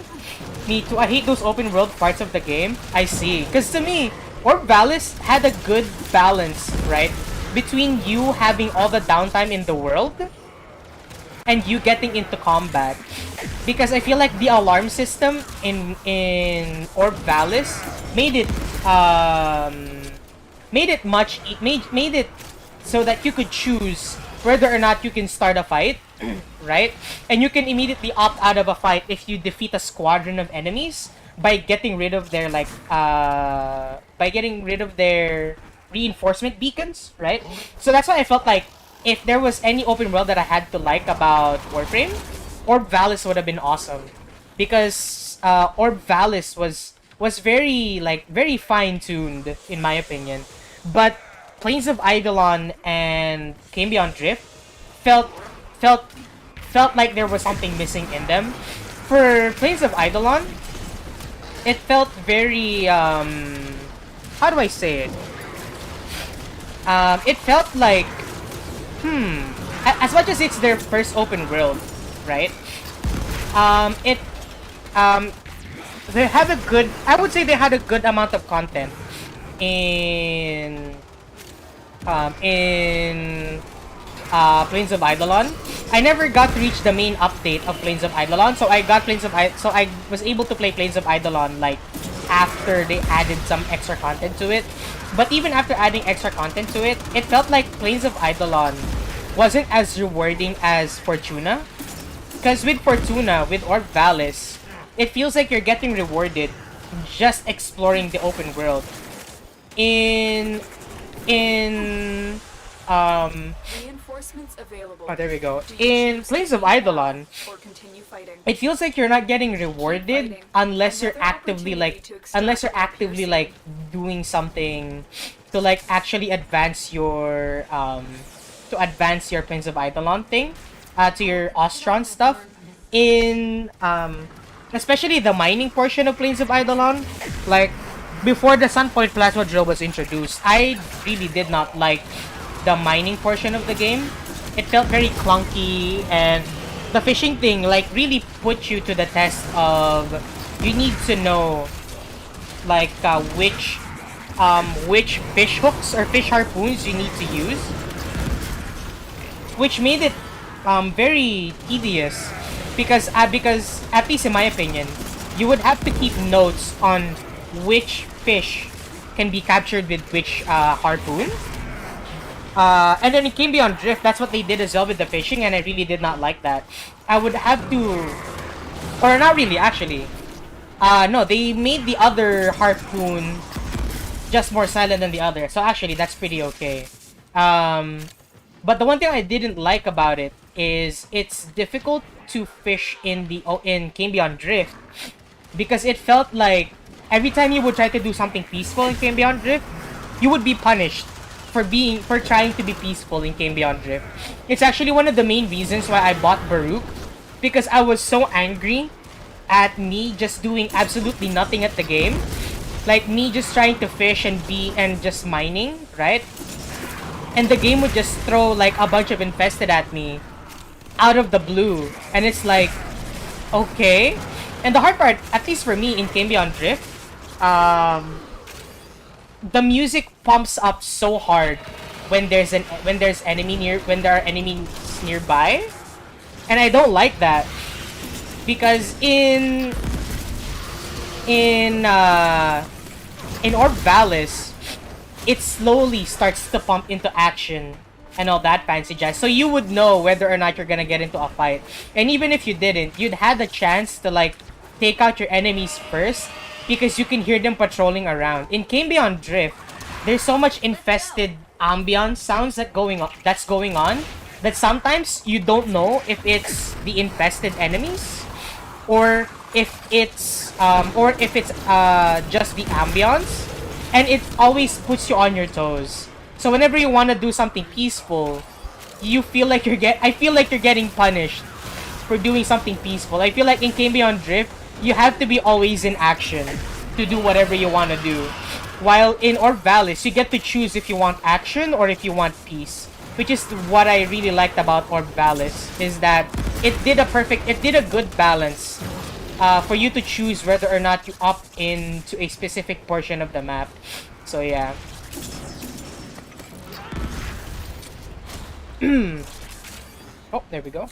I hate those open world parts of the game. I see. Because to me, Orb Valis had a good balance, right? Between you having all the downtime in the world and you getting into combat. Because I feel like the alarm system in Orb Valis made it so that you could choose whether or not you can start a fight, right? And you can immediately opt out of a fight if you defeat a squadron of enemies by getting rid of their reinforcement beacons, right? So that's why I felt like if there was any open world that I had to like about Warframe, Orb Valis would have been awesome. Because Orb Valis was very fine-tuned in my opinion. But Plains of Eidolon and Came Beyond Drift felt like there was something missing in them. For Plains of Eidolon, it felt very how do I say it? It felt like as much as it's their first open world, right? They have a good, I would say they had a good amount of content in Plains of Eidolon. I never got to reach the main update of Plains of Eidolon, so I was able to play Plains of Eidolon like after they added some extra content to it. But even after adding extra content to it, it felt like Plains of Eidolon wasn't as rewarding as Fortuna. Because with Fortuna, with Orb Valis, it feels like you're getting rewarded just exploring the open world. In Reinforcements available. oh, there we go. Do you In choose Plains to of keep Eidolon, or continue fighting? it feels like you're not getting rewarded unless you're actively like doing something to like actually advance your Plains of Eidolon thing, to your Ostron stuff. In especially the mining portion of Plains of Eidolon, like before the Sunpoint Plasma Drill was introduced, I really did not like the mining portion of the game. It felt very clunky, and the fishing thing like really put you to the test of you need to know like which fish hooks or fish harpoons you need to use, which made it very tedious because at least in my opinion, you would have to keep notes on which fish can be captured with which harpoon. And then it came beyond drift. That's what they did as well with the fishing, and I really did not like that. I would have to, or not really actually. No, they made the other harpoon just more silent than the other. So actually, that's pretty okay. But the one thing I didn't like about it is it's difficult to fish in Came Beyond Drift because it felt like every time you would try to do something peaceful in Came Beyond Drift, you would be punished for trying to be peaceful in Came Beyond Drift. It's actually one of the main reasons why I bought Baruch, because I was so angry at me just doing absolutely nothing at the game. Like me just trying to fish and just mining, right? And the game would just throw like a bunch of infested at me out of the blue. And it's like, okay. And the hard part, at least for me in Came Beyond Drift, the music pumps up so hard when there are enemies nearby, and I don't like that because in Orb Valis, it slowly starts to pump into action and all that fancy jazz, so you would know whether or not you're gonna get into a fight. And even if you didn't, you'd had the chance to like take out your enemies first, because you can hear them patrolling around. In Came Beyond Drift, there's so much infested ambience sounds that's going on that sometimes you don't know if it's the infested enemies or if it's just the ambience, and it always puts you on your toes. So whenever you want to do something peaceful, I feel like you're getting punished for doing something peaceful. I feel like in Came Beyond Drift, you have to be always in action to do whatever you want to do. While in Orb Valis, you get to choose if you want action or if you want peace. Which is what I really liked about Orb Valis, is that it did a good balance for you to choose whether or not you opt into a specific portion of the map. So yeah. Oh, there we go.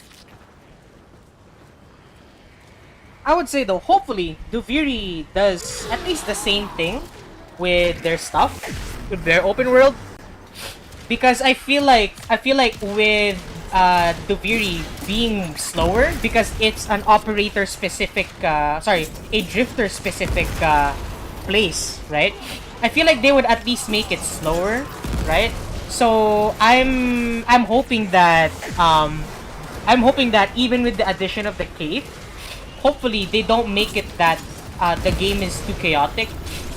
I would say though, hopefully, Duviri does at least the same thing with their stuff, with their open world, because I feel like with Duviri being slower, because it's an operator specific, a drifter specific place, right? I feel like they would at least make it slower, right? So I'm hoping that even with the addition of the cave, hopefully they don't make it that the game is too chaotic,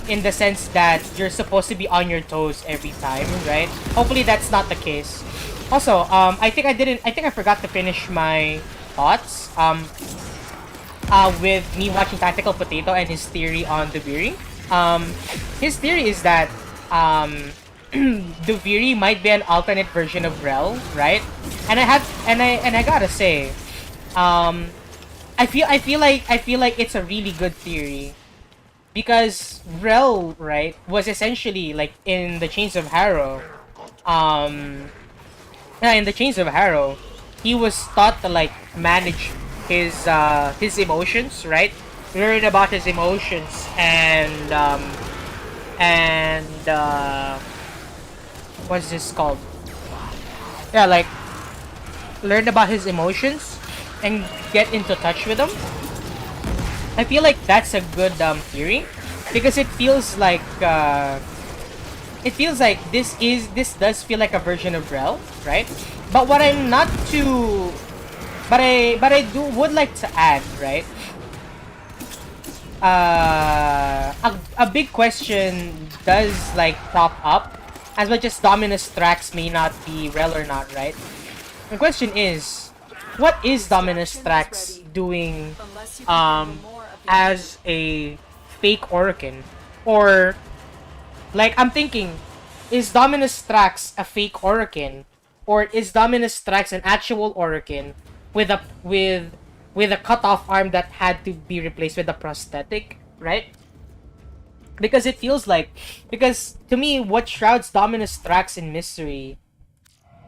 in the sense that you're supposed to be on your toes every time, right? Hopefully that's not the case. Also, I think I forgot to finish my thoughts with me watching Tactical Potato and his theory on Duviri. His theory is that Duviri might be an alternate version of Rel, right? And I gotta say, I feel like it's a really good theory, because Rel, right, was essentially like in the Chains of Harrow. In the Chains of Harrow, he was taught to like manage his emotions, right? learn about his emotions and what's this called? Yeah, like learn about his emotions and get into touch with them. I feel like that's a good theory because it feels like this does feel like a version of Rel, right? But what I'm not too but I do would like to add, right? A big question does like pop up as much as Dominus Thrax may not be Rel or not, right? The question is, what is Dominus Thrax doing as a fake Orokin? Or like I'm thinking, is Dominus Thrax a fake Orokin? Or is Dominus Thrax an actual Orokin with a cut-off arm that had to be replaced with a prosthetic, right? Because it feels like, because to me, what shrouds Dominus Thrax in mystery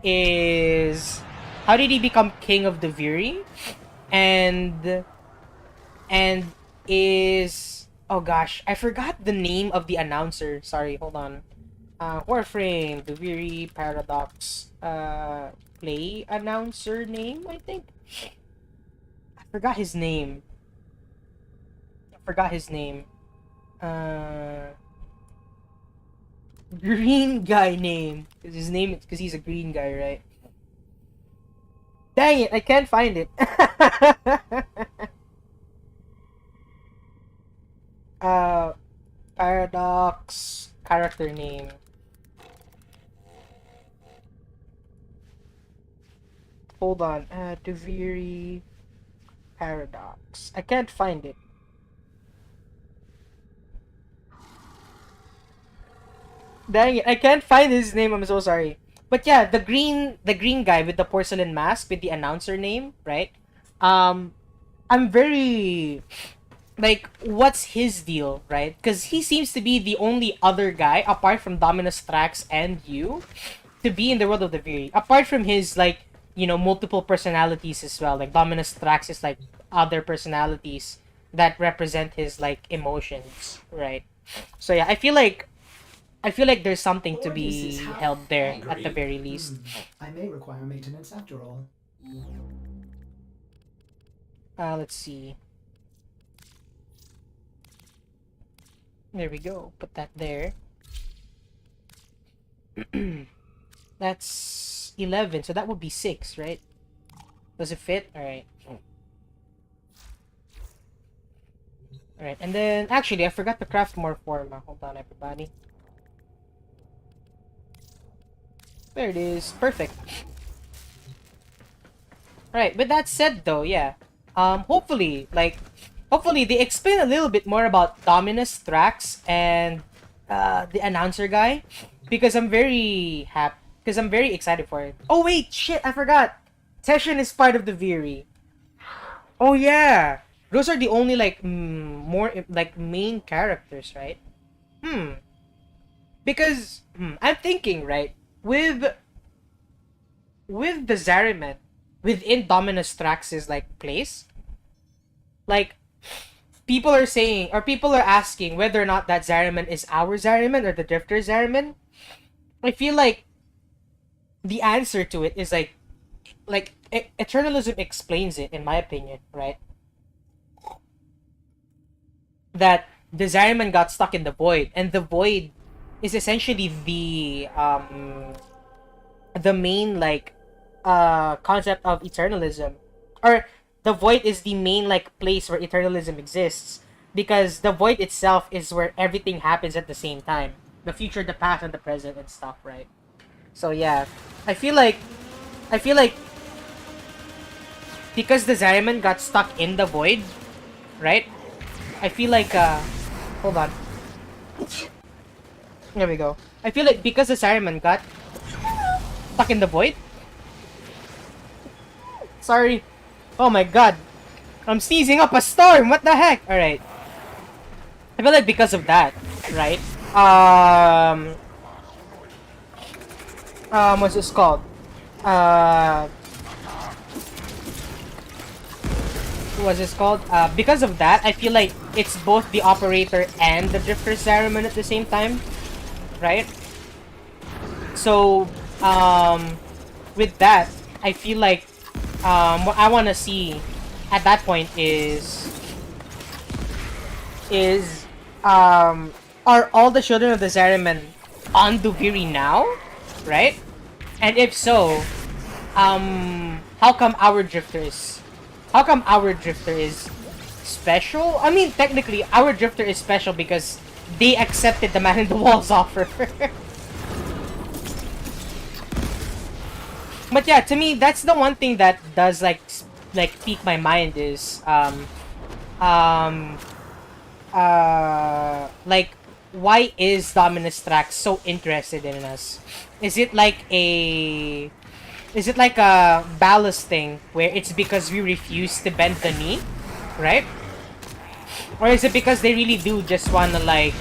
is how did he become king of Duviri, and is, oh gosh, I forgot the name of the announcer. Sorry, hold on. Warframe, Duviri, Paradox, play announcer name, I think. I forgot his name. Green guy name. Because he's a green guy, right? Dang it, I can't find it. Paradox character name. Hold on. Duviri Paradox. I can't find it. Dang it, I can't find his name. I'm so sorry. But yeah, the green guy with the porcelain mask with the announcer name, right? I'm very like, what's his deal, right? Because he seems to be the only other guy apart from Dominus Thrax and you to be in the world of the Viri. Apart from his like, multiple personalities as well. Like Dominus Thrax is like other personalities that represent his like emotions, right? So yeah, I feel like there's something to be held there at the very least. I may require maintenance after all. Let's see. There we go. Put that there. That's 11, so that would be 6, right? Does it fit? Alright. Alright, and then, actually, I forgot to craft more forma. Hold on, everybody. There it is. Perfect. Alright, with that said though, yeah. Hopefully they explain a little bit more about Dominus Thrax and the announcer guy. Because I'm very happy. Because I'm very excited for it. Oh wait, shit, I forgot. Teshin is part of the Viri. Oh yeah. Those are the only like more like main characters, right? Because I'm thinking, right? With the Zariman within Dominus Thrax's like place, like people are saying or people are asking whether or not that Zariman is our Zariman or the Drifter Zariman. I feel like the answer to it is like Eternalism explains it, in my opinion, right? That the Zariman got stuck in the void, and the void is essentially the main like concept of eternalism, or the void is the main like place where eternalism exists, because the void itself is where everything happens at the same time, the future, the past, and the present and stuff, right? So yeah, I feel like because the Zariman got stuck in the void, right? I feel like hold on. There we go. I feel like because the Zariman got stuck in the void. Sorry. Oh my god. I'm sneezing up a storm. What the heck? Alright. I feel like because of that, right? What's this called? what's this called? Because of that, I feel like it's both the operator and the drifter Zariman at the same time, right? So, with that, I feel like what I want to see at that point are all the children of the Zariman on Duviri now, right? And if so, how come our drifter is special? I mean, technically, our drifter is special because they accepted the man in the walls offer. But yeah, to me, that's the one thing that does like pique my mind is like, why is Dominus Trax so interested in us? Is it like a ballast thing where it's because we refuse to bend the knee, right? Or is it because they really do just wanna like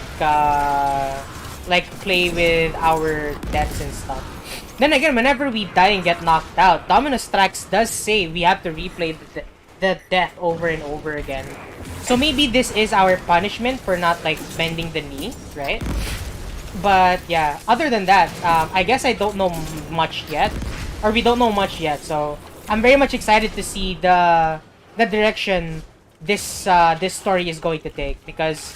play with our deaths and stuff? Then again, whenever we die and get knocked out, Dominus Trax does say we have to replay the death over and over again. So maybe this is our punishment for not like bending the knee, right? But yeah, other than that, I guess I don't know much yet, or we don't know much yet. So I'm very much excited to see the direction this story is going to take, because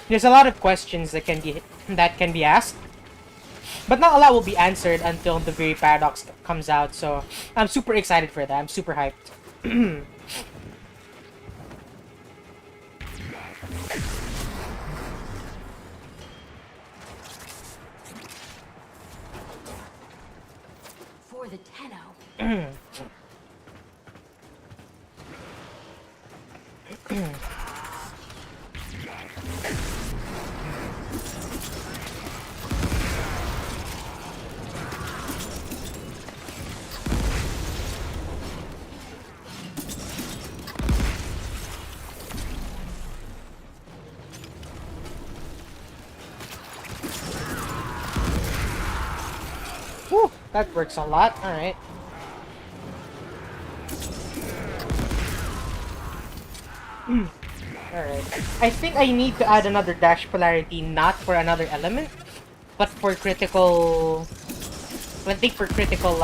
there's a lot of questions that can be asked, but not a lot will be answered until the very paradox comes out. So I'm super excited for that. I'm super hyped. For the Tenno. Whew, that works a lot. Alright. Alright. I think I need to add another dash polarity, not for another element, but for critical... I think for critical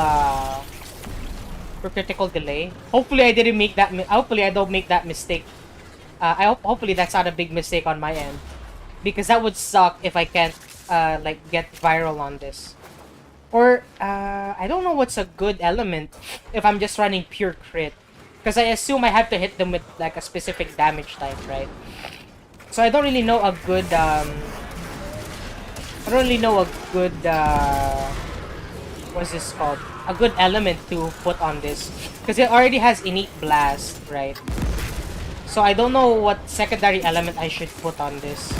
delay. Hopefully I didn't make that... Hopefully I don't make that mistake. Hopefully that's not a big mistake on my end. Because that would suck if I can't, like, get viral on this. Or, I don't know what's a good element if I'm just running pure crit. Because I assume I have to hit them with, like, a specific damage type, right? So I don't really know a good, what's this called? A good element to put on this. Because it already has innate blast, right? So I don't know what secondary element I should put on this.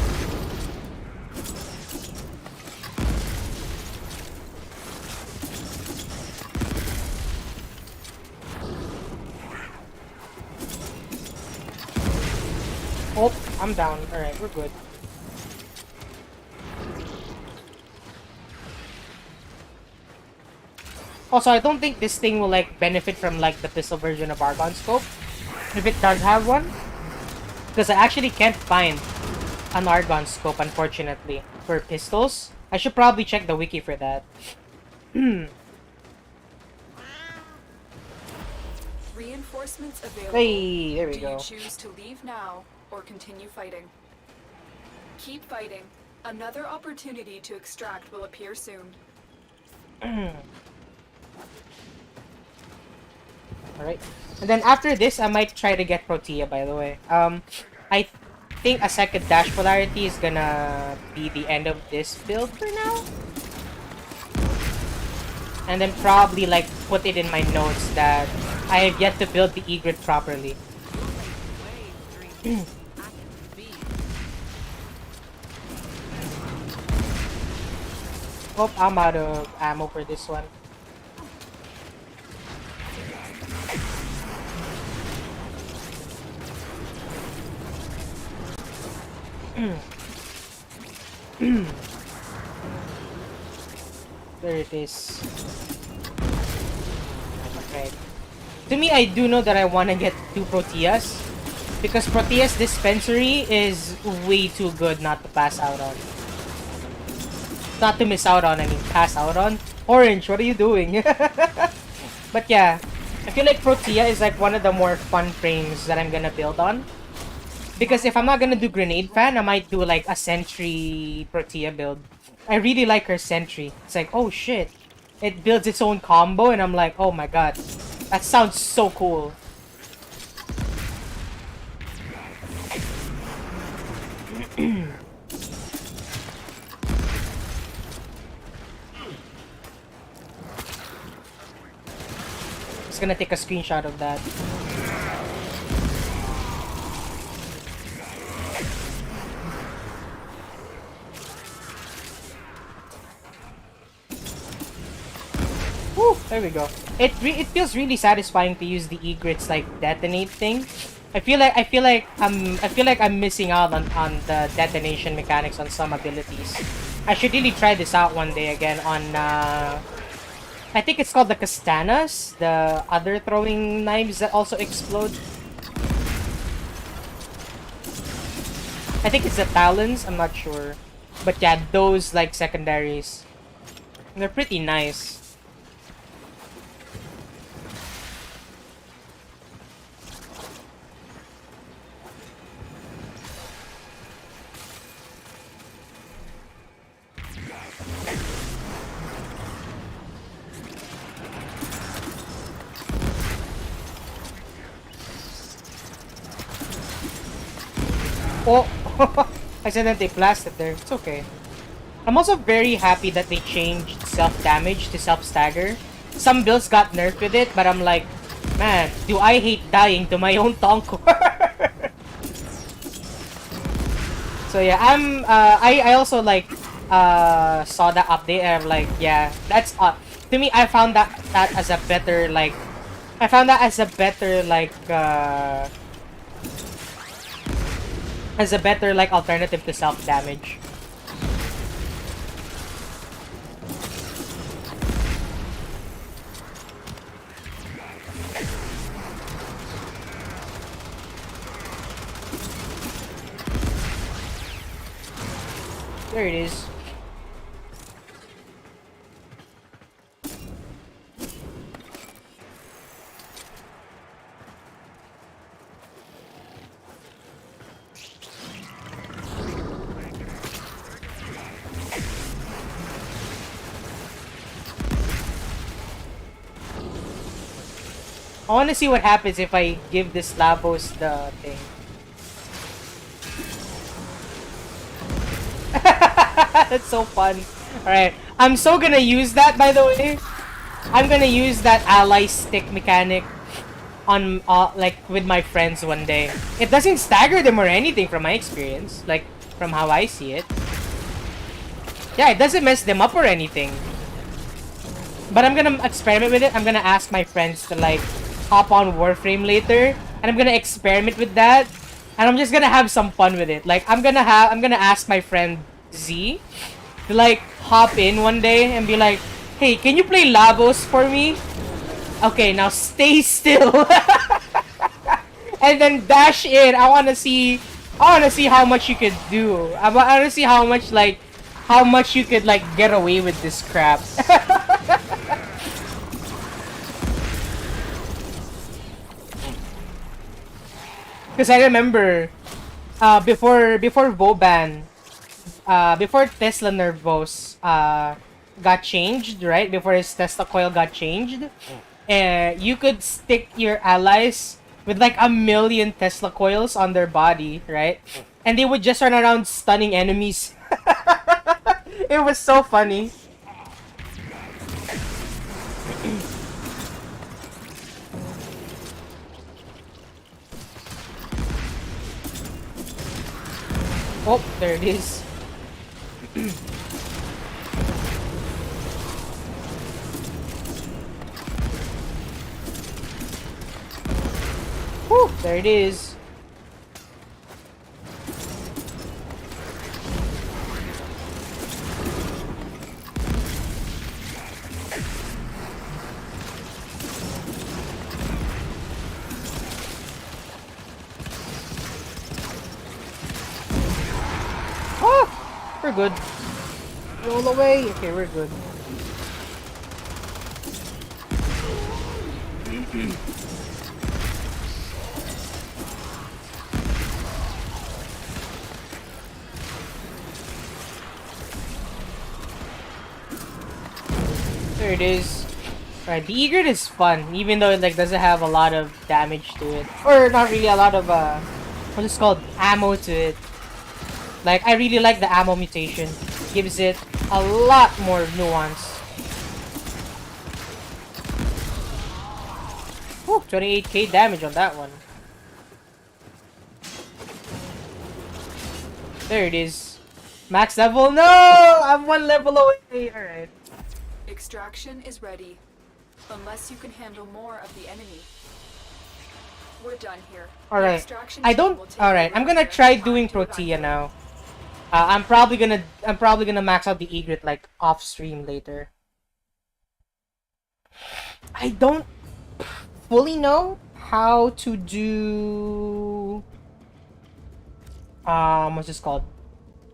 Oh, I'm down. Alright, we're good. Also, I don't think this thing will, like, benefit from, like, the pistol version of Argon Scope. If it does have one. Because I actually can't find an Argon Scope, unfortunately, for pistols. I should probably check the wiki for that. Reinforcements available. Hey, there we Do go. you choose to leave now or continue fighting? Keep fighting. Another opportunity to extract will appear soon. Alright. And then after this, I might try to get Protea, by the way. I think a second dash polarity is gonna be the end of this build for now. And then probably, like, put it in my notes that I have yet to build the egret properly. Oh, I'm out of ammo for this one. There it is. Okay. To me, I do know that I want to get 2 Proteas. Because Proteus Dispensary is way too good not to pass out on. Not to miss out on, I mean pass out on. Orange, what are you doing? But yeah, I feel like Protea is like one of the more fun frames that I'm gonna build on. Because if I'm not gonna do Grenade Fan, I might do like a Sentry Protea build. I really like her Sentry. It's like, oh shit. It builds its own combo and I'm like, oh my god. That sounds so cool. Just gonna take a screenshot of that. Woo! There we go. It feels really satisfying to use the egrets like detonate thing. I feel like I'm missing out on the detonation mechanics on some abilities. I should really try this out one day again on I think it's called the Kastanas, the other throwing knives that also explode. I think it's the Talons, I'm not sure. But yeah, those like secondaries. They're pretty nice. Oh, I said that they blasted there. It's okay. I'm also very happy that they changed self-damage to self-stagger. Some builds got nerfed with it, but I'm like, man, do I hate dying to my own Tonko. So yeah, I also like saw that update and I'm like, yeah, that's to me I found that as a better like alternative to self-damage. There it is. I want to see what happens if I give this Lavos the thing. That's so fun. Alright, I'm so gonna use that, by the way. I'm gonna use that ally stick mechanic on like with my friends one day. It doesn't stagger them or anything from my experience, like from how I see it. Yeah, it doesn't mess them up or anything. But I'm gonna experiment with it. I'm gonna ask my friends to like hop on Warframe later, and I'm gonna experiment with that, and I'm just gonna have some fun with it. Like I'm gonna ask my friend Z to like hop in one day and be like, hey, can you play Lavos for me? Okay, now stay still. And then dash in. I wanna see how much you could do. I wanna see how much you could like get away with this crap. Because I remember before Voban, before Tesla Nervos got changed, right? Before his Tesla coil got changed, you could stick your allies with like 1,000,000 Tesla coils on their body, right? And they would just run around stunning enemies. It was so funny. Oh, there it is. Whew, there it is. good. Roll away. Okay, we're good. There it is. Right, the egret is fun, even though it like doesn't have a lot of damage to it, or not really a lot of what is it called, ammo to it. Like I really like the ammo mutation. Gives it a lot more nuance. Whew, 28k damage on that one. There it is. Max level. No, I'm 1 level away. All right. Extraction is ready. Unless you can handle more of the enemy. We're done here. Alright. Alright, I'm gonna try doing Protea now. I'm probably gonna max out the egret like off stream later. I don't fully know how to do what's this called?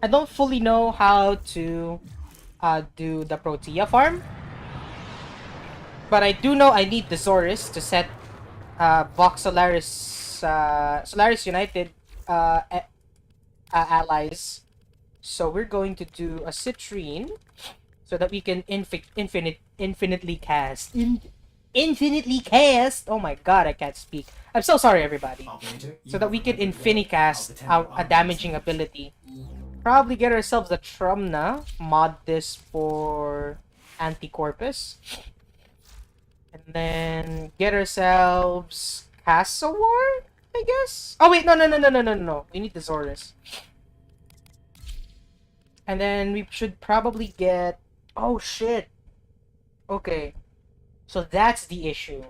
I don't fully know how to do the Protea farm. But I do know I need the Zorus to set Vox Solaris Solaris United allies. So we're going to do a Citrine so that we can infinitely cast. Infinitely cast! Oh my god, I can't speak. I'm so sorry, everybody. So that we can cast a damaging ability. Probably get ourselves the Trumna. Mod this for Anti-Corpus. And then get ourselves Cassowar, I guess? Oh wait, no. We need the Zorus. And then we should probably get... Oh shit. Okay. So that's the issue.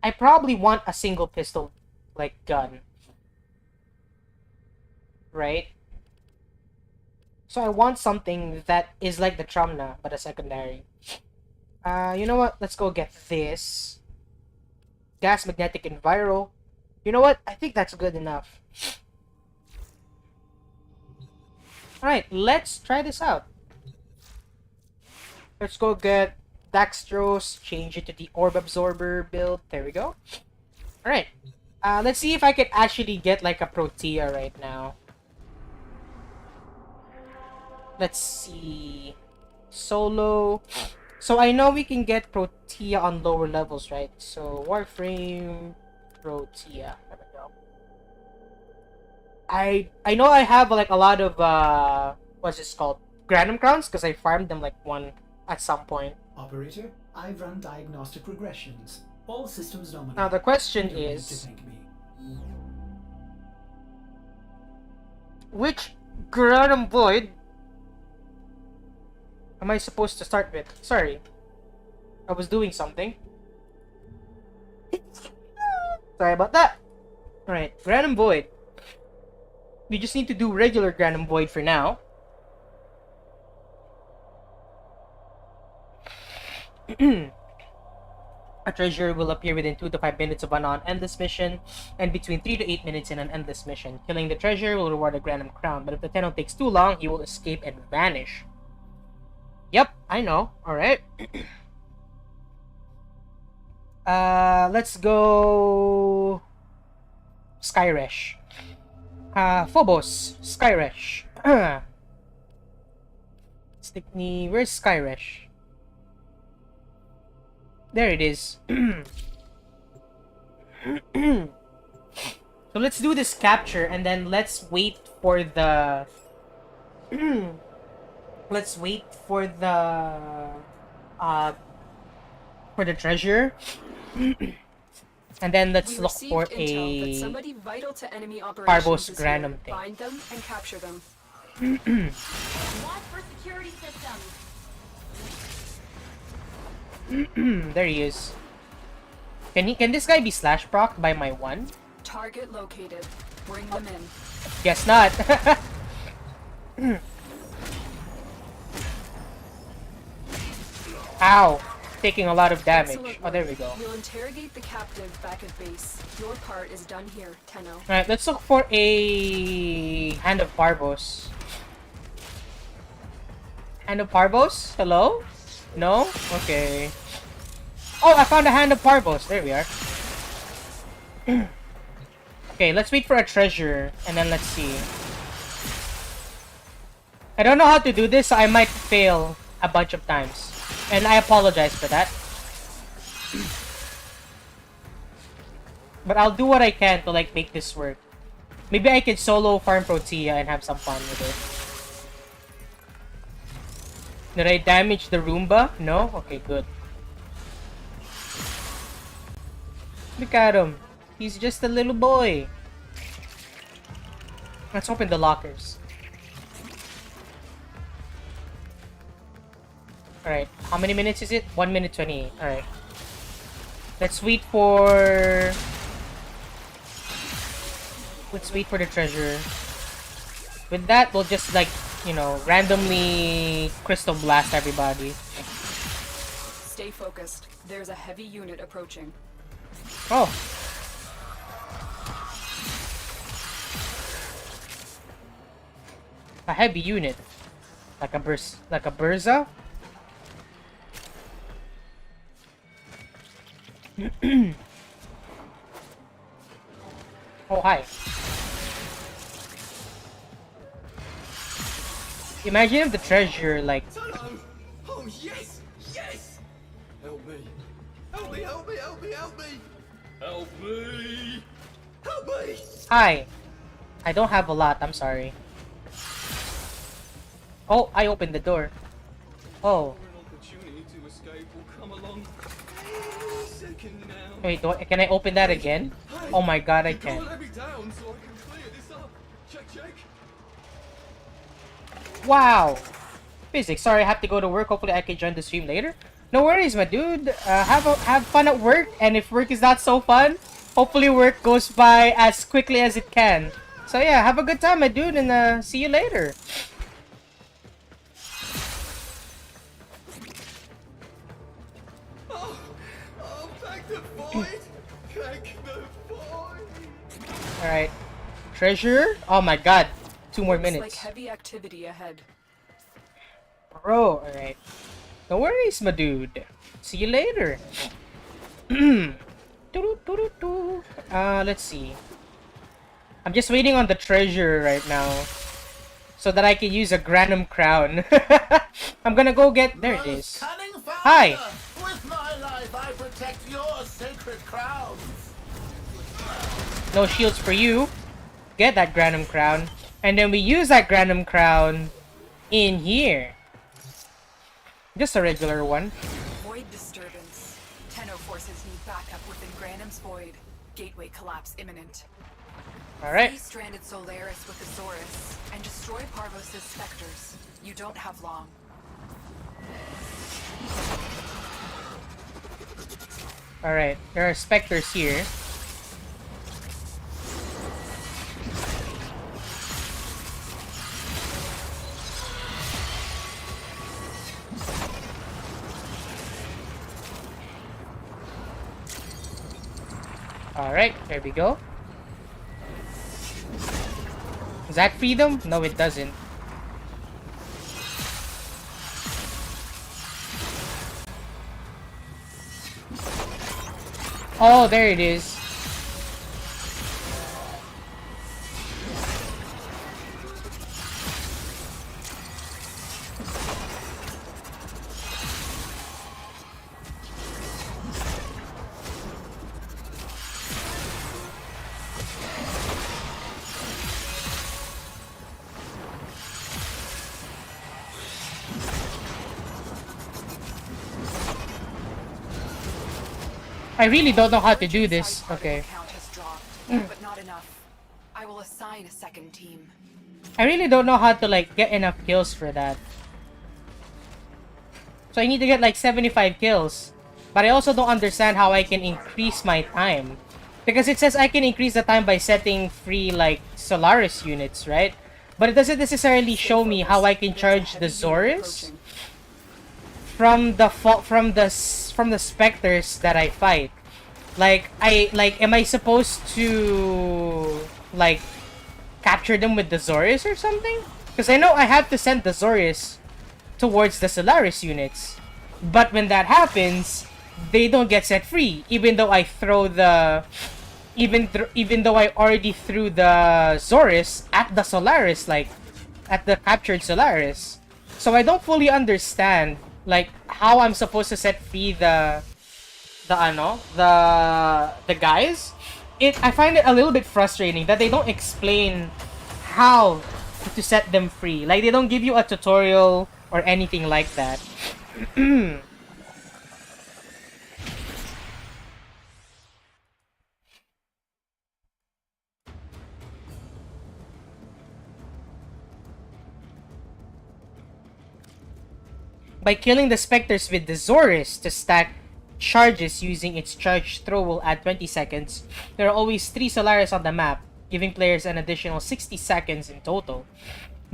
I probably want a single pistol, like, gun. Right? So I want something that is like the Trumna, but a secondary. You know what? Let's go get this. Gas, magnetic, and viral. You know what? I think that's good enough. Alright, let's try this out. Let's go get Dextrose, change it to the Orb Absorber build. There we go. Alright. Let's see if I can actually get like a Protea right now. Let's see. Solo. So I know we can get Protea on lower levels, right? So Warframe, Protea. There we go. I know I have like a lot of what's this called? Random crowns because I farmed them like one at some point. Operator, I've run diagnostic regressions. All systems nominal. Now the question You don't need is, to thank me. which Random Void am I supposed to start with? Sorry. I was doing something. Sorry about that. Alright, Random Void. We just need to do regular Random Void for now. A treasure will appear within 2 to 5 minutes of an endless mission, and between 3 to 8 minutes in an endless mission. Killing the treasure will reward a Random Crown, but if the Tenno takes too long, he will escape and vanish. Yep, I know. Alright. Let's go... Skyresh. Phobos. Skyresh. Stickney. Where's Skyresh? There it is. So let's do this capture and then let's wait for the... let's wait for the treasure. And then let's look for a somebody vital to enemy Parvos operations is random here. thing. Find them and capture them. Watch for security systems. There he is. Can this guy be slash proc by my one? Target located. Bring them in. Guess not. Ow. Taking a lot of damage. Excellent Oh, there work. we go. We'll interrogate the captive back at base. Your part is done here, Tenno. Alright, let's look for a Hand of Parvos. Hand of Parvos? Hello? No? Okay. Oh, I found a Hand of Parvos. There we are. Okay, let's wait for a treasure, and then let's see. I don't know how to do this, so I might fail a bunch of times. And I apologize for that. But I'll do what I can to like make this work. Maybe I could solo farm Protea and have some fun with it. Did I damage the Roomba? No? Okay, good. Look at him. He's just a little boy. Let's open the lockers. Alright, how many minutes is it? 1 minute 28. Alright. Let's wait for... Let's wait for the treasure. With that, we'll just like, you know, randomly crystal blast everybody. Stay focused. There's a heavy unit approaching. Oh. A heavy unit. Like a Berza? Oh, hi. Imagine if the treasure, like... Hello! Oh, yes! Yes! Help me! Help me, help me, help me, help me! Help me! Help me! Hi. I don't have a lot, I'm sorry. Oh, I opened the door. Oh. An opportunity to escape will come along. Second now. Wait, can I open that again? Oh my god, I can. Don't let me down so I can clear this up. Check, check. Wow. Physics. Sorry, I have to go to work. Hopefully I can join the stream later. No worries, my dude. Have fun at work. And if work is not so fun, hopefully work goes by as quickly as it can. So yeah, have a good time, my dude, and see you later. Oh, back the void. Back the void. Alright. Treasure? Oh my god. 2 more Looks minutes. like heavy activity ahead. Bro, alright. No worries, my dude. See you later. Let's see. I'm just waiting on the treasure right now. So that I can use a Granum Crown. I'm gonna go get... There it is. Hi! With my life, I protect your sacred crowns. No shields for you. Get that Granum Crown. And then we use that Granum Crown in here. Just a regular one. Void disturbance. Tenno forces need backup within Granum's void. Gateway collapse imminent. Alright. Free stranded Solaris with Azorus and destroy Parvos' specters. You don't have long. Alright. There are specters here. Alright, there we go. Does that free them? No, it doesn't. Oh, there it is. I really don't know how to do this. Okay. Count has dropped, but not enough. I will assign a second team. I really don't know how to like get enough kills for that. So I need to get like 75 kills. But I also don't understand how I can increase my time. Because it says I can increase the time by setting free like Solaris units, right? But it doesn't necessarily show me how I can charge the Zorus from the specters that I fight. Am I supposed to like capture them with the Zorus or something? Because I know I have to send the Zorus towards the Solaris units. But when that happens, they don't get set free, even though I throw the... Even though I already threw the Zoris at the Solaris, like, at the captured Solaris. So I don't fully understand, like, how I'm supposed to set free the guys. I find it a little bit frustrating that they don't explain how to set them free. Like, they don't give you a tutorial or anything like that. By killing the Spectres with the Zoris to stack charges using its charge throw will add 20 seconds. There are always 3 Solaris on the map, giving players an additional 60 seconds in total.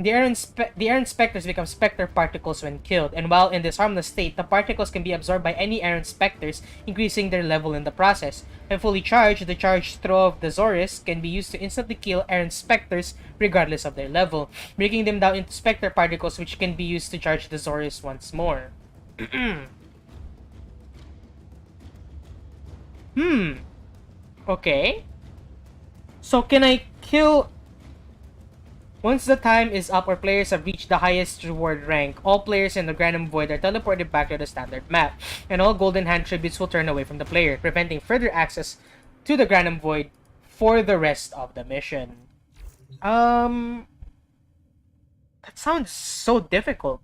The errant Spectres become Spectre particles when killed, and while in this harmless state, the particles can be absorbed by any errant Spectres, increasing their level in the process. When fully charged, the charge throw of the Zoris can be used to instantly kill errant Spectres regardless of their level, breaking them down into Spectre particles which can be used to charge the Zoris once more. Okay. So can I kill... Once the time is up or players have reached the highest reward rank, all players in the Random Void are teleported back to the standard map, and all Golden Hand tributes will turn away from the player, preventing further access to the Random Void for the rest of the mission. That sounds so difficult.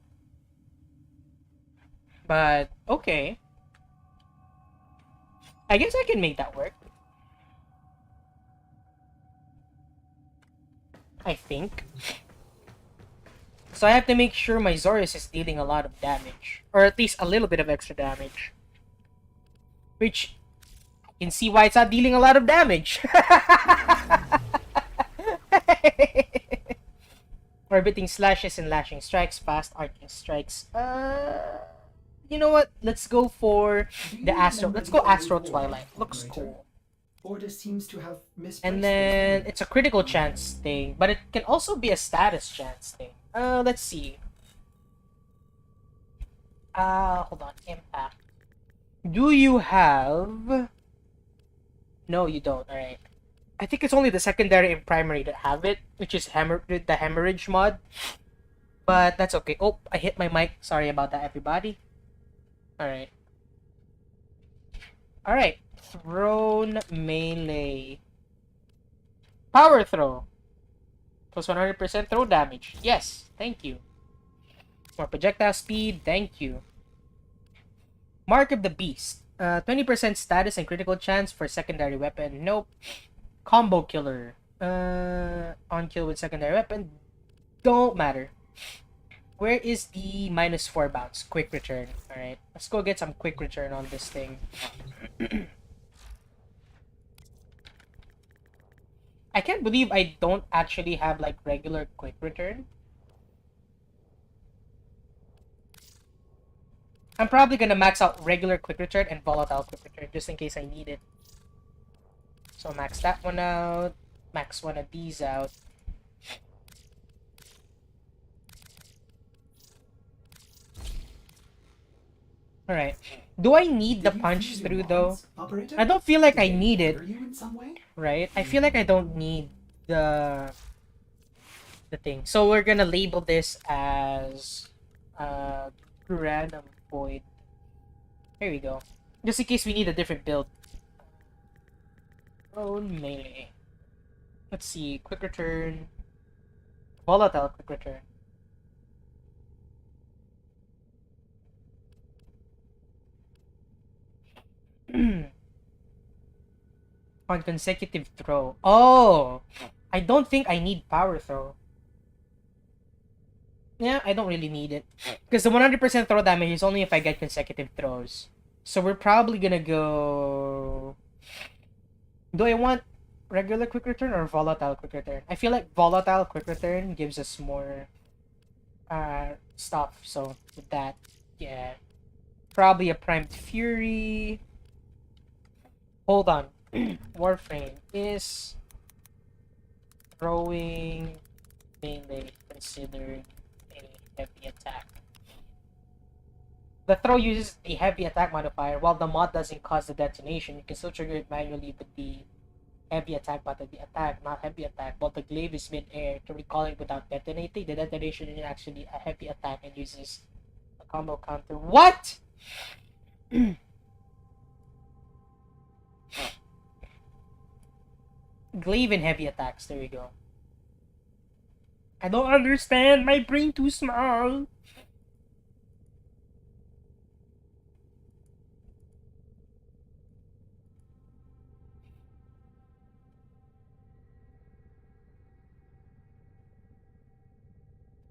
But, okay. I guess I can make that work. I think. So I have to make sure my Zoris is dealing a lot of damage. Or at least a little bit of extra damage. Which, I can see why it's not dealing a lot of damage. Orbiting slashes and lashing strikes, fast arcing strikes. You know what? Let's go for the Astro. Let's go Astro Twilight. Looks cool. Order seems to have misplaced. And then it's a critical chance thing, but it can also be a status chance thing. Let's see. Hold on. Impact. Do you have... No, you don't. Alright. I think it's only the secondary and primary that have it, which is the hemorrhage mod. But that's okay. Oh, I hit my mic. Sorry about that, everybody. Alright. Alright. Thrown melee. Power throw. Plus 100% throw damage. Yes, thank you. More projectile speed. Thank you. Mark of the Beast. 20% status and critical chance for secondary weapon. Nope. Combo killer. On kill with secondary weapon. Don't matter. Where is the -4 bounce? Quick return. Alright. Let's go get some quick return on this thing. I can't believe I don't actually have like regular quick return. I'm probably gonna max out regular quick return and volatile quick return just in case I need it. So max that one out. Max one of these out. Alright. Do I need the punch through though? I don't feel like I need it. Right? I feel like I don't need the thing. So we're gonna label this as Random Void. Here we go. Just in case we need a different build. Oh, melee. Let's see. Quick return. Volatile quick return. On consecutive throw. Oh! I don't think I need power throw. Yeah, I don't really need it. Because the 100% throw damage is only if I get consecutive throws. So we're probably gonna go... Do I want regular quick return or volatile quick return? I feel like volatile quick return gives us more stuff. So with that, yeah. Probably a primed fury. Hold on. Warframe is throwing melee considered a heavy attack. The throw uses the heavy attack modifier, while the mod doesn't cause the detonation. You can still trigger it manually with the heavy attack button. The attack, not heavy attack, while the glaive is mid-air. To recall it without detonating, the detonation is actually a heavy attack and uses a combo counter. What? Glaive and heavy attacks. There you go. I don't understand. My brain too small.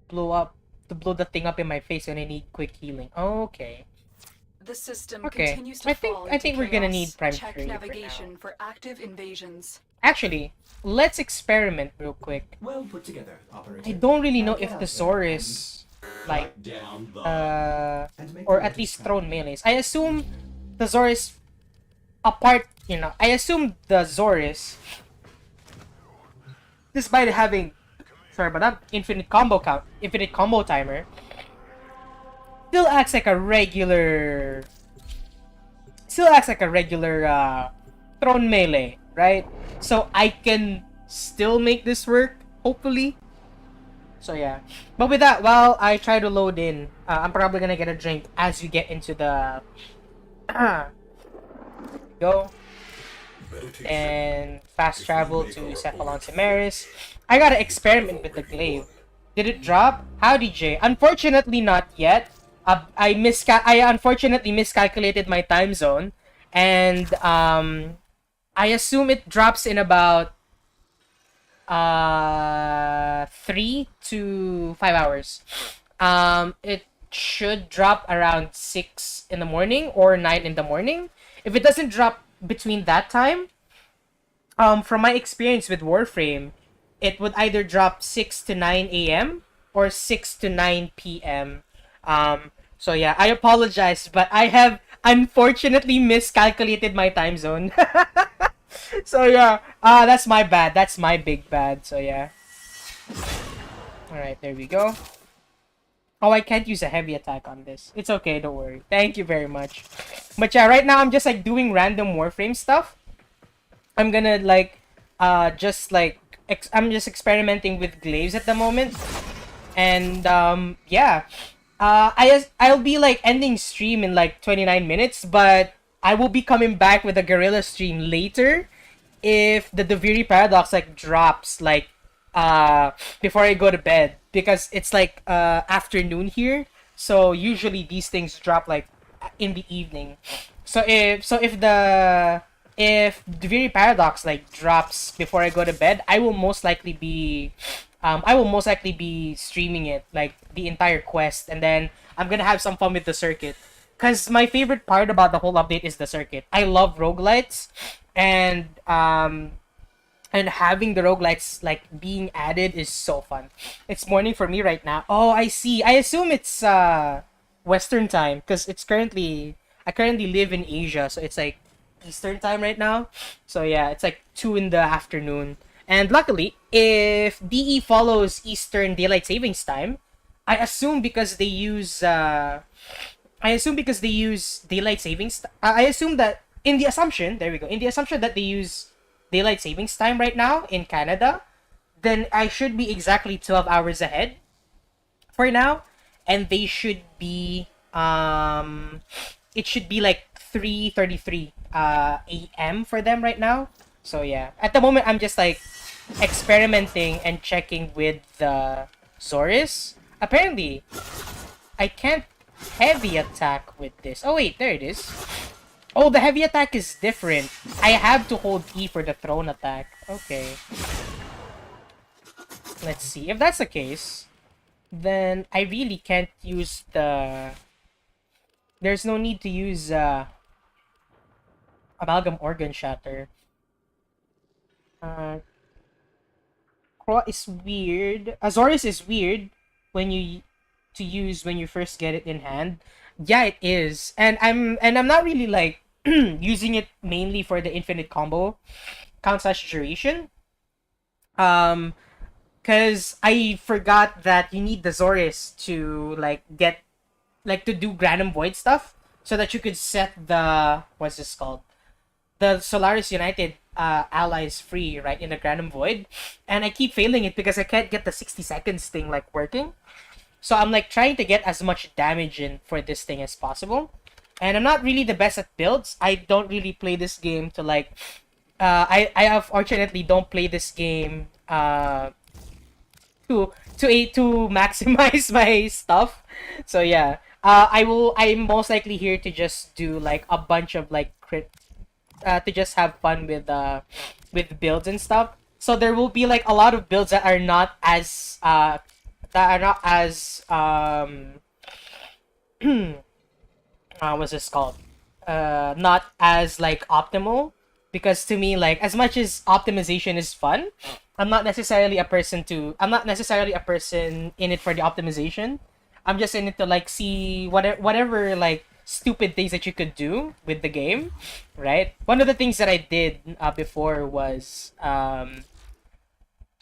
Blow the thing up in my face when I need quick healing. Okay. The system Okay. continues to fall I think into we're gonna chaos. need Prime Check 3 navigation for active invasions. Actually, let's experiment real quick. Well put together, operator. I don't really know Now if get the out there Zor like Down the. and make or the at letters least count. thrown melees. I assume the Zor apart, I assume the Zor despite having infinite combo timer, still acts like a regular thrown melee, right? So I can still make this work, hopefully. So yeah, but with that, while I try to load in, I'm probably gonna get a drink as we get into the go and fast travel to Cephalon Samaris. I gotta experiment with the glaive. Did it drop? Howdy, Jay. Unfortunately, not yet. I unfortunately miscalculated my time zone, and I assume it drops in about 3 to 5 hours. It should drop around 6 in the morning or 9 in the morning. If it doesn't drop between that time, from my experience with Warframe, it would either drop 6 to 9 a.m. or 6 to 9 p.m. So yeah, I apologize, but I have unfortunately miscalculated my time zone. So yeah, that's my bad. That's my big bad. So yeah. Alright, there we go. Oh, I can't use a heavy attack on this. It's okay, don't worry. Thank you very much. But yeah, right now I'm just like doing random Warframe stuff. I'm gonna like, I'm just experimenting with glaives at the moment. And yeah. I'll be like ending stream in like 29 minutes, but I will be coming back with a guerrilla stream later if the Duviri paradox like drops like before I go to bed, because it's like afternoon here, so usually these things drop like in the evening. So if the Duviri paradox like drops before I go to bed, I will most likely be streaming it like the entire quest, and then I'm gonna have some fun with the circuit. Cause my favorite part about the whole update is the circuit. I love roguelites, and having the roguelites like being added is so fun. It's morning for me right now. Oh, I see. I assume it's Western time, because I currently live in Asia, so it's like Eastern time right now. So yeah, it's like 2 in the afternoon. And luckily, if DE follows Eastern Daylight Savings Time, I assume because they use daylight savings. I assume that in the assumption that they use daylight savings time right now in Canada, then I should be exactly 12 hours ahead for now, and they should be it should be like 3:33 a.m. for them right now. So yeah, at the moment I'm just like experimenting and checking with the Zoris. Apparently, I can't heavy attack with this. Oh wait, there it is. Oh, the heavy attack is different. I have to hold E for the thrown attack. Okay. Let's see. If that's the case, then I really can't use the... There's no need to use Amalgam Organ Shatter. Crow is weird. Azorius is weird when you use when you first get it in hand. Yeah, it is. And I'm not really like using it mainly for the infinite combo count / duration. Cause I forgot that you need the Zoris to like get like to do random void stuff, so that you could set the what's this called, the Solaris United allies free, right, in the random void, and I keep failing it because I can't get the 60 seconds thing like working. So I'm like trying to get as much damage in for this thing as possible. And I'm not really the best at builds. I don't really play this game to like I unfortunately don't play this game to maximize my stuff. So yeah. I'm most likely here to just do like a bunch of like crit to just have fun with builds and stuff. So there will be like a lot of builds that are not as what's this called? Not as like optimal, because to me, like, as much as optimization is fun, I'm not necessarily a person in it for the optimization. I'm just in it to like see whatever like stupid things that you could do with the game, right? One of the things that I did before was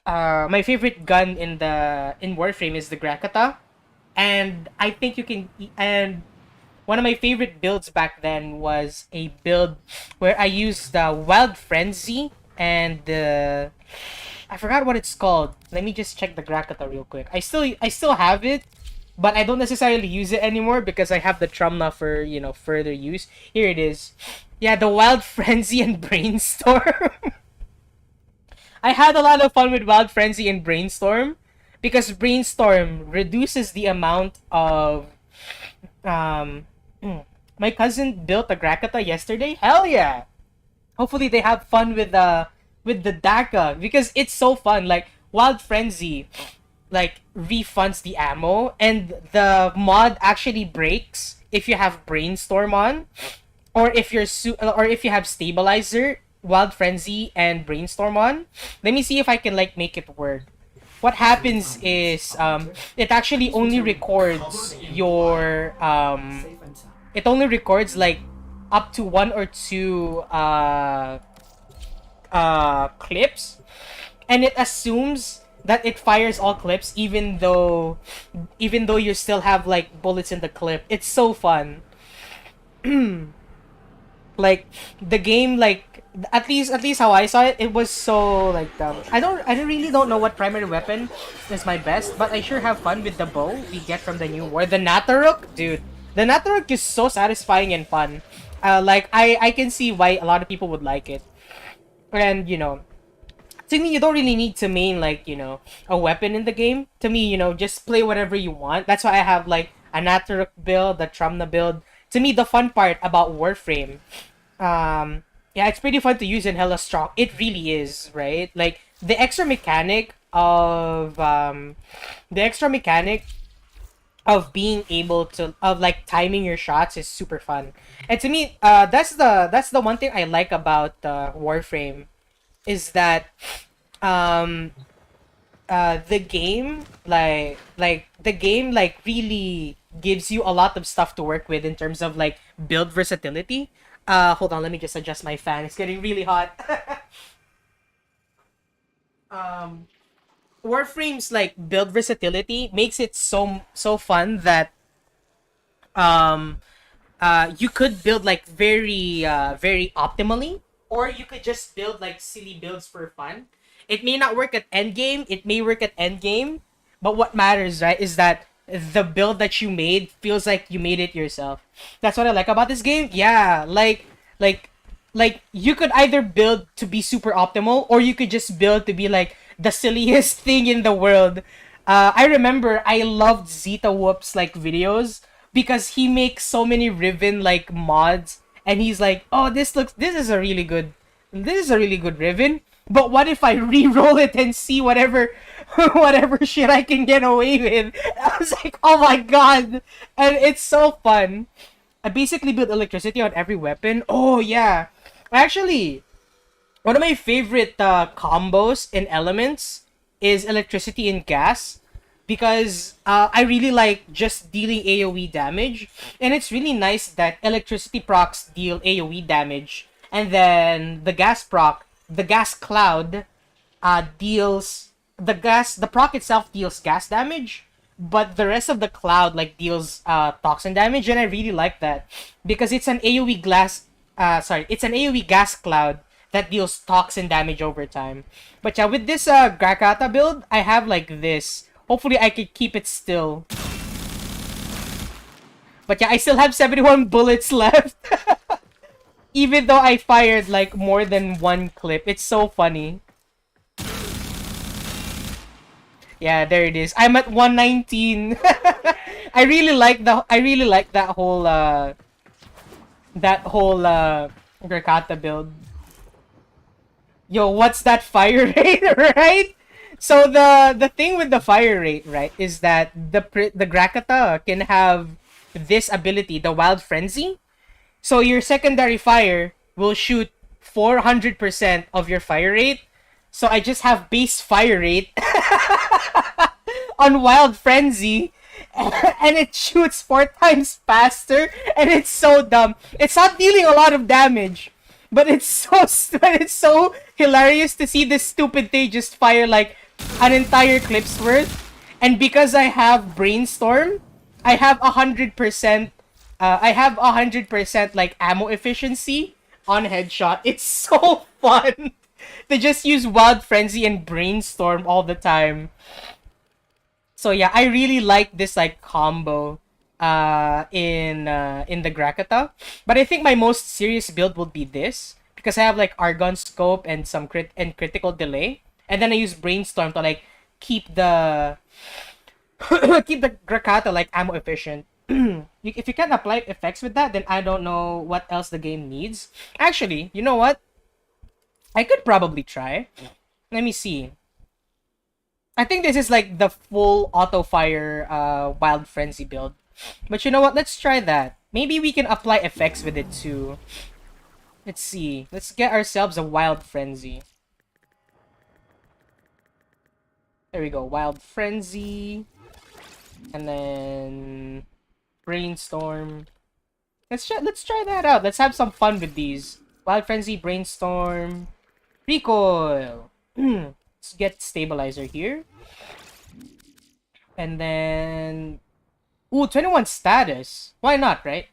my favorite gun in Warframe is the Grakata, and I think you can and one of my favorite builds back then was a build where I used the Wild Frenzy and the I forgot what it's called. Let me just check the Grakata real quick. I still have it, but I don't necessarily use it anymore because I have the Trumna for, further use. Here it is. Yeah, the Wild Frenzy and Brainstorm. I had a lot of fun with Wild Frenzy and Brainstorm because Brainstorm reduces the amount of my cousin built a Grakata yesterday. Hell yeah! Hopefully they have fun with the DACA because it's so fun. Like Wild Frenzy, like refunds the ammo, and the mod actually breaks if you have Brainstorm on, or if you have Stabilizer, Wild Frenzy, and Brainstorm on. Let me see if I can like make it work. What happens is it actually only records your it only records like up to 1 or 2 clips, and it assumes that it fires all clips even though you still have like bullets in the clip. It's so fun. Like the game, like at least how I saw it, it was so like I really don't know what primary weapon is my best, but I sure have fun with the bow we get from the new war. The Nataruk, dude. The Nataruk is so satisfying and fun. Like I can see why a lot of people would like it. And to me, you don't really need to main like a weapon in the game. To me, just play whatever you want. That's why I have like a Nataruk build, the Trumna build. To me, the fun part about Warframe, yeah, it's pretty fun to use and hella strong. It really is, right? Like the extra mechanic of being able to like timing your shots is super fun. And to me, that's the one thing I like about Warframe, is that the game really gives you a lot of stuff to work with in terms of like build versatility. Hold on, let me just adjust my fan. It's getting really hot. Warframe's like build versatility makes it so fun that you could build like very optimally, or you could just build like silly builds for fun. It may not work at endgame, it may work at endgame, but what matters, right, is that the build that you made feels like you made it yourself. That's what I like about this game. Yeah, like you could either build to be super optimal, or you could just build to be like the silliest thing in the world. I remember I loved Zeta Whoop's like videos because he makes so many Riven like mods, and he's like, "Oh, this is a really good Riven. But what if I re-roll it and see whatever shit I can get away with?" I was like, "Oh my god!" And it's so fun. I basically build electricity on every weapon. Oh yeah, actually, one of my favorite combos in elements is electricity and gas, because I really like just dealing AoE damage, and it's really nice that electricity procs deal AoE damage, and then the gas cloud the proc itself deals gas damage, but the rest of the cloud like deals toxin damage, and I really like that because it's an AoE it's an AoE gas cloud that deals toxin damage over time. But yeah, with this Grakata build, I have like this. Hopefully I could keep it still. But yeah, I still have 71 bullets left. Even though I fired like more than one clip. It's so funny. Yeah, there it is. I'm at 119. I really like that whole Grakata build. Yo, what's that fire rate, right? So the thing with the fire rate, right, is that the Grakata can have this ability, the Wild Frenzy. So your secondary fire will shoot 400% of your fire rate. So I just have base fire rate on Wild Frenzy, and it shoots 4 times faster, and it's so dumb. It's not dealing a lot of damage, but it's so hilarious to see this stupid thing just fire like an entire clip's worth. And because I have Brainstorm, I have 100%. I have 100% like ammo efficiency on headshot. It's so fun to just use Wild Frenzy and Brainstorm all the time. So yeah, I really like this like combo in the Grakata. But I think my most serious build would be this, because I have like Argon Scope and some critical delay, and then I use Brainstorm to like keep the keep the Grakata like ammo efficient. If you can't apply effects with that, then I don't know what else the game needs. Actually, you know what? I could probably try. Let me see. I think this is like the full auto fire Wild Frenzy build. But you know what? Let's try that. Maybe we can apply effects with it too. Let's see. Let's get ourselves a Wild Frenzy. There we go. Wild Frenzy. And then Brainstorm. Let's try that out. Let's have some fun with these. Wild Frenzy, Brainstorm, Recoil. Let's get Stabilizer here. And then... Ooh, 21 status. Why not, right?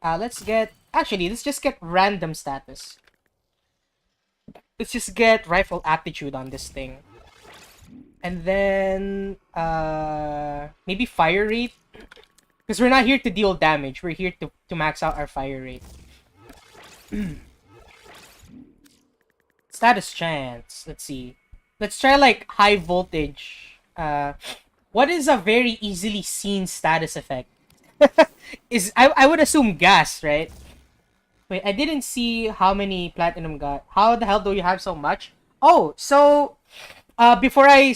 Let's get... Actually, let's just get random status. Let's just get Rifle Aptitude on this thing. And then... maybe Fire Rate. Because we're not here to deal damage. We're here to max out our fire rate. Status chance. Let's see. Let's try like high voltage. What is a very easily seen status effect? I would assume gas, right? Wait, I didn't see how many platinum got. How the hell do you have so much? Oh, so before I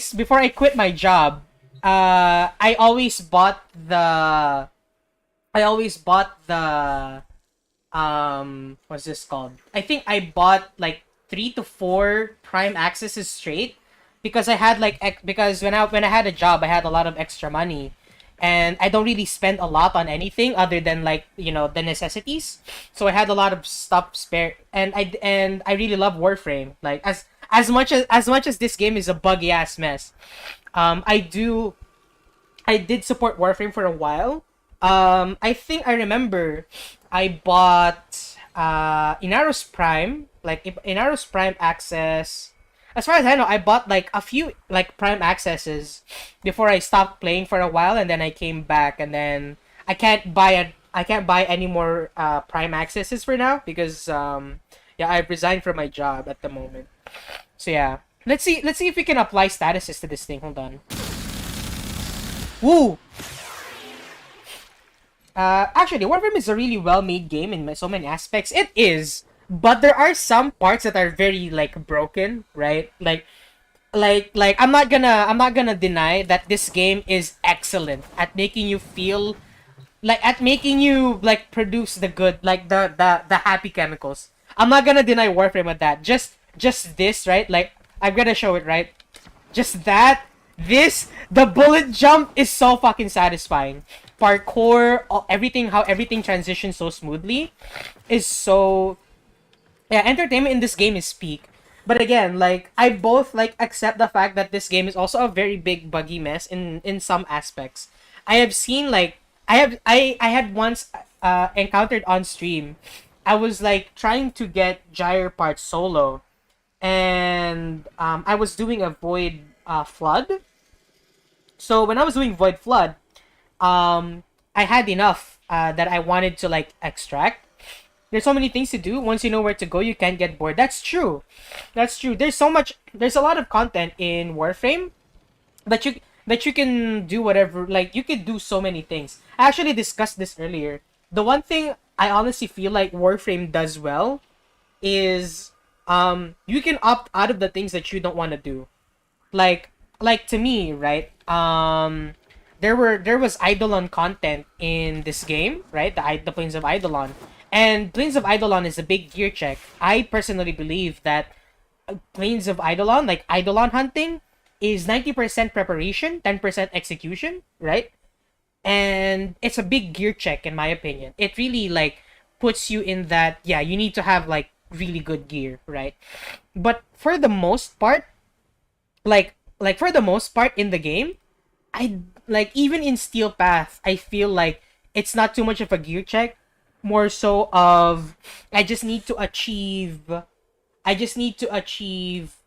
quit my job, I always bought the what's this called? I think I bought like 3 to 4 prime accesses straight because I had because when I had a job, I had a lot of extra money, and I don't really spend a lot on anything other than like, you know, the necessities. So I had a lot of stuff spare, and I really love Warframe. Like as much as this game is a buggy ass mess, I did support Warframe for a while. I think I remember I bought Inaros Prime, like Inaros Prime access. As far as I know, I bought like a few like Prime accesses before I stopped playing for a while, and then I came back, and then I can't buy any more Prime accesses for now because yeah, I've resigned from my job at the moment. So yeah, let's see if we can apply statuses to this thing. Hold on. Woo! Actually, Warframe is a really well-made game in so many aspects. It is, but there are some parts that are very like broken, right? Like I'm not gonna deny that this game is excellent at making you feel like produce the good, like the happy chemicals. I'm not gonna deny Warframe at that. Just this, right? Like I'm gonna show it, right? Just that. The bullet jump is so fucking satisfying. Parkour, how everything transitions so smoothly is so... Yeah, entertainment in this game is peak. But again, like I both like accept the fact that this game is also a very big buggy mess in some aspects. I have seen like I had once encountered on stream. I was like trying to get gyre parts solo, and I was doing a void flood. So when I was doing void flood, I had enough that I wanted to like extract. There's so many things to do. Once you know where to go, you can't get bored. That's true. That's true. There's so much. There's a lot of content in Warframe that you can do whatever. Like you could do so many things. I actually discussed this earlier. The one thing I honestly feel like Warframe does well is you can opt out of the things that you don't want to do. Like to me, right? There was Eidolon content in this game, right? The Plains of Eidolon. And Plains of Eidolon is a big gear check. I personally believe that Plains of Eidolon, like Eidolon hunting, is 90% preparation, 10% execution, right? And it's a big gear check in my opinion. It really like puts you in that, yeah, you need to have like really good gear, right? But for the most part, like for the most part in the game, I like even in Steel Path, I feel like it's not too much of a gear check, more so of I just need to achieve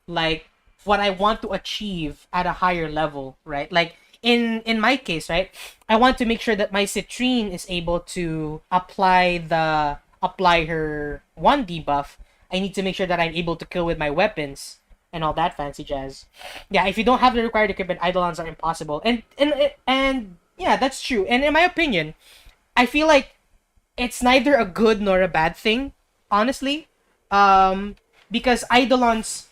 like what I want to achieve at a higher level, right? Like in my case, right? I want to make sure that my Citrine is able to apply her 1 debuff. I need to make sure that I'm able to kill with my weapons and all that fancy jazz. Yeah, if you don't have the required equipment, Eidolons are impossible. And yeah, that's true. And in my opinion, I feel like it's neither a good nor a bad thing, honestly. Because Eidolons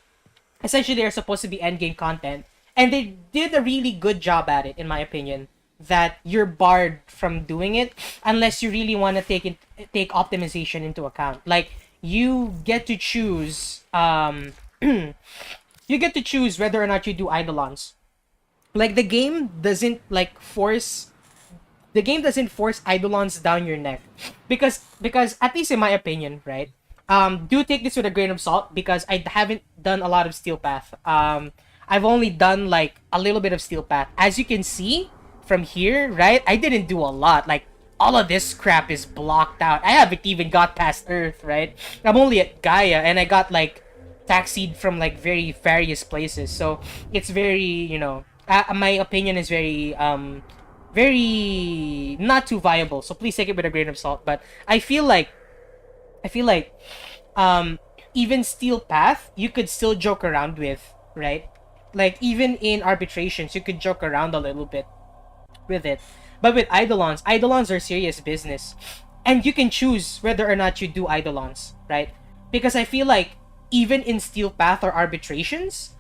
essentially are supposed to be endgame content, and they did a really good job at it, in my opinion. That you're barred from doing it unless you really want to take optimization into account. Like you get to choose you get to choose whether or not you do Eidolons. Like the game doesn't force Eidolons down your neck, because at least in my opinion, right? Do take this with a grain of salt because I haven't done a lot of Steel Path. I've only done like a little bit of Steel Path. As you can see from here, right? I didn't do a lot. Like all of this crap is blocked out. I haven't even got past Earth, right? I'm only at Gaia, and I got like taxied from like very various places. So it's very, my opinion is very not too viable. So please take it with a grain of salt. But I feel like even Steel Path you could still joke around with, right? Like even in arbitrations you could joke around a little bit with it. But with Eidolons are serious business. And you can choose whether or not you do Eidolons, right? Because I feel like even in Steel Path or arbitrations,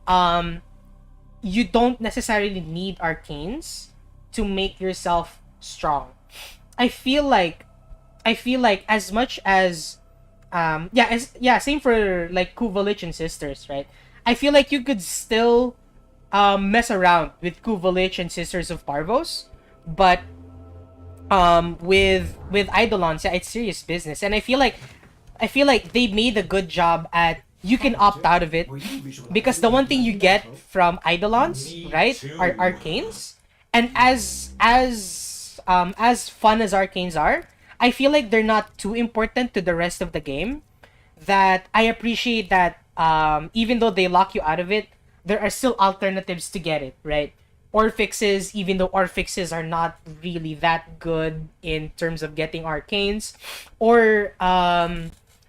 you don't necessarily need arcanes to make yourself strong. I feel like as much as same for like Kuvalich and Sisters, right? I feel like you could still mess around with Kuvalich and Sisters of Parvos, but with Eidolons, yeah, it's serious business. And I feel like they made a good job at you can opt out of it, because the one thing you get from Eidolons, right, are arcanes. And as fun as arcanes are, I feel like they're not too important to the rest of the game. That I appreciate that even though they lock you out of it, there are still alternatives to get it, right? Orfixes, even though Orfixes are not really that good in terms of getting arcanes. Or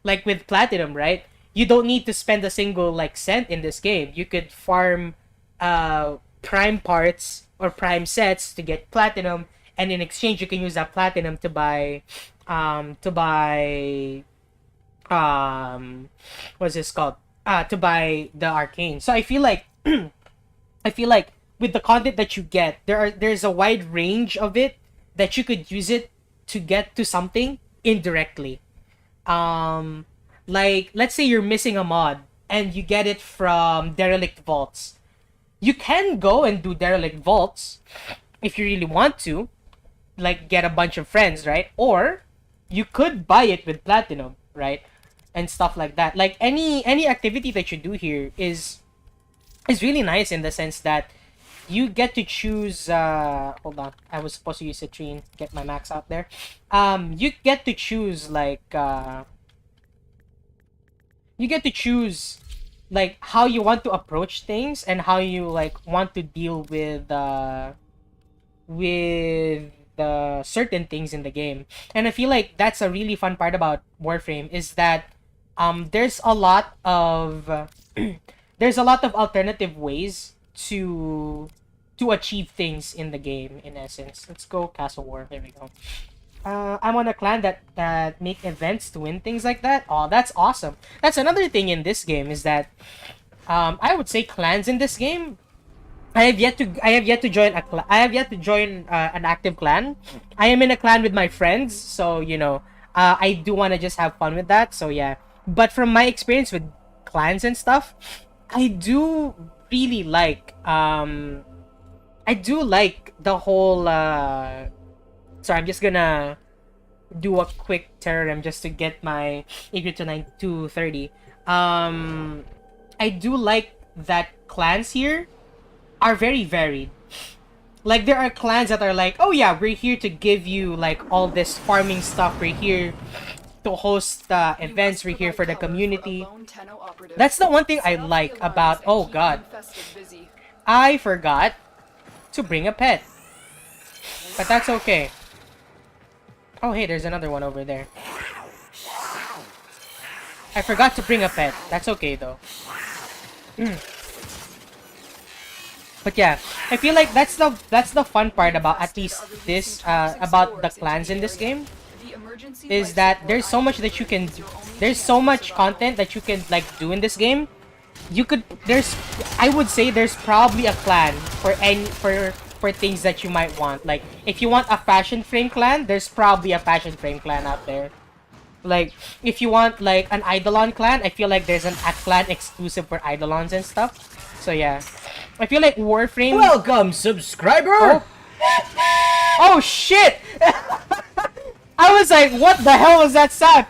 like with Platinum, right? You don't need to spend a single like cent in this game. You could farm prime parts or prime sets to get Platinum, and in exchange you can use that Platinum to buy what's this called? To buy the arcane. So I feel like with the content that you get, there's a wide range of it that you could use it to get to something indirectly. Like let's say you're missing a mod and you get it from Derelict Vaults. You can go and do Derelict Vaults if you really want to, like get a bunch of friends, right? Or you could buy it with Platinum, right? and stuff like that. Like any activity that you do here is really nice in the sense that you get to choose. Hold on, I was supposed to use citrine. Get my max out there. You get to choose like you get to choose like how you want to approach things and how you like want to deal with certain things in the game. And I feel like that's a really fun part about Warframe is that there's a lot of there's a lot of alternative ways to achieve things in the game. In essence, let's go Castle War. There we go. I'm on a clan that make events to win things like that. Oh, that's awesome. That's another thing in this game is that I would say clans in this game. I have yet to join an active clan. I am in a clan with my friends, so you know, I do want to just have fun with that. So yeah. But from my experience with clans and stuff, I do really like the whole sorry, I'm just gonna do a quick terrorem just to get my AP to 230. I do like that clans here are very varied. Like there are clans that are like, oh yeah, we're here to give you like all this farming stuff. We're here to host events. We're here for the community. That's the one thing I like about. Oh god, I forgot to bring a pet, but that's okay. Oh hey, there's another one over there. I forgot to bring a pet. That's okay though. But yeah, I feel like that's the fun part about at least this about the clans in this game is that there's so much that you can do. There's so much content that you can like do in this game. I would say there's probably a clan for things that you might want. Like if you want a fashion frame clan, there's probably a fashion frame clan out there. Like if you want like an Eidolon clan, I feel like there's a clan exclusive for Eidolons and stuff. So yeah, I feel like Warframe. Welcome, subscriber. Oh shit! I was like, what the hell was that sound?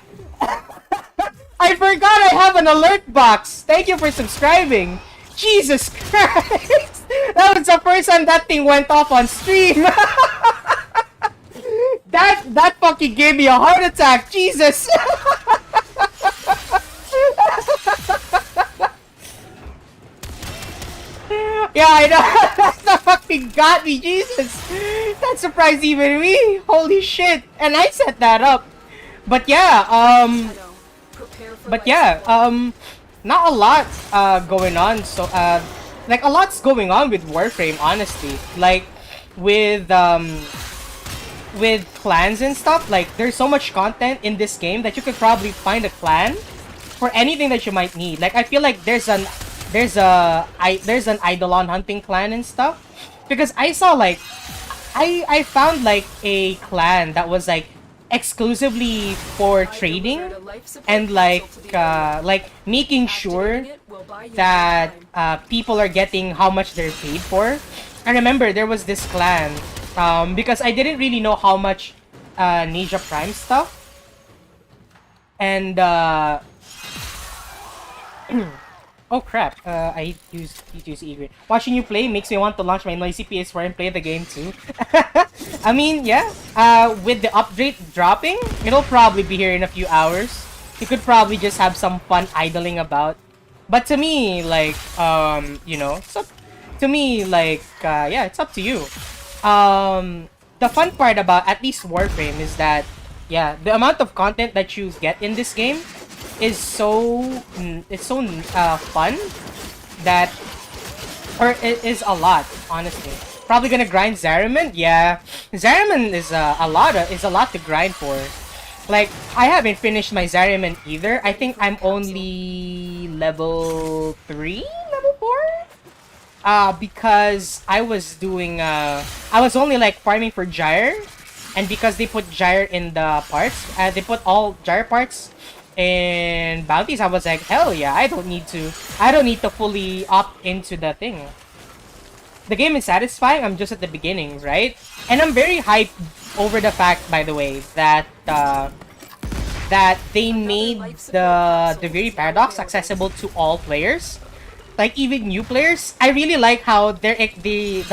I forgot I have an alert box. Thank you for subscribing. Jesus Christ! That was the first time that thing went off on stream. That fucking gave me a heart attack. Jesus. Yeah, I know. That fucking got me. Jesus. That surprised even me. Holy shit. And I set that up. But yeah, not a lot going on. So like a lot's going on with Warframe, honestly. Like with clans and stuff, like there's so much content in this game that you could probably find a clan for anything that you might need. Like I feel like there's an Eidolon hunting clan and stuff, because I saw like I found like a clan that was like exclusively for trading and like making sure that people are getting how much they're paid for. I remember there was this clan because I didn't really know how much Ninja Prime stuff, and oh crap, I use E-Grid. Watching you play makes me want to launch my noisy PS4 and play the game too. I mean, yeah, with the update dropping, it'll probably be here in a few hours. You could probably just have some fun idling about. But to me, like, you know, to me, like, yeah, it's up to you. The fun part about at least Warframe is that, yeah, the amount of content that you get in this game is so fun that, or it is a lot, honestly. Probably gonna grind Zariman. Yeah, Zariman is a lot to grind for. Like I haven't finished my Zariman either. I think I'm only level 3, level 4. Because I was doing I was only like farming for Gyre, and because they put Gyre in the parts, they put all Gyre parts in bounties, I was like, hell yeah, I don't need to fully opt into the thing. The game is satisfying, I'm just at the beginning, right? And I'm very hyped over the fact, by the way, that that they made the Duviri Paradox accessible to all players, like even new players. I really like how the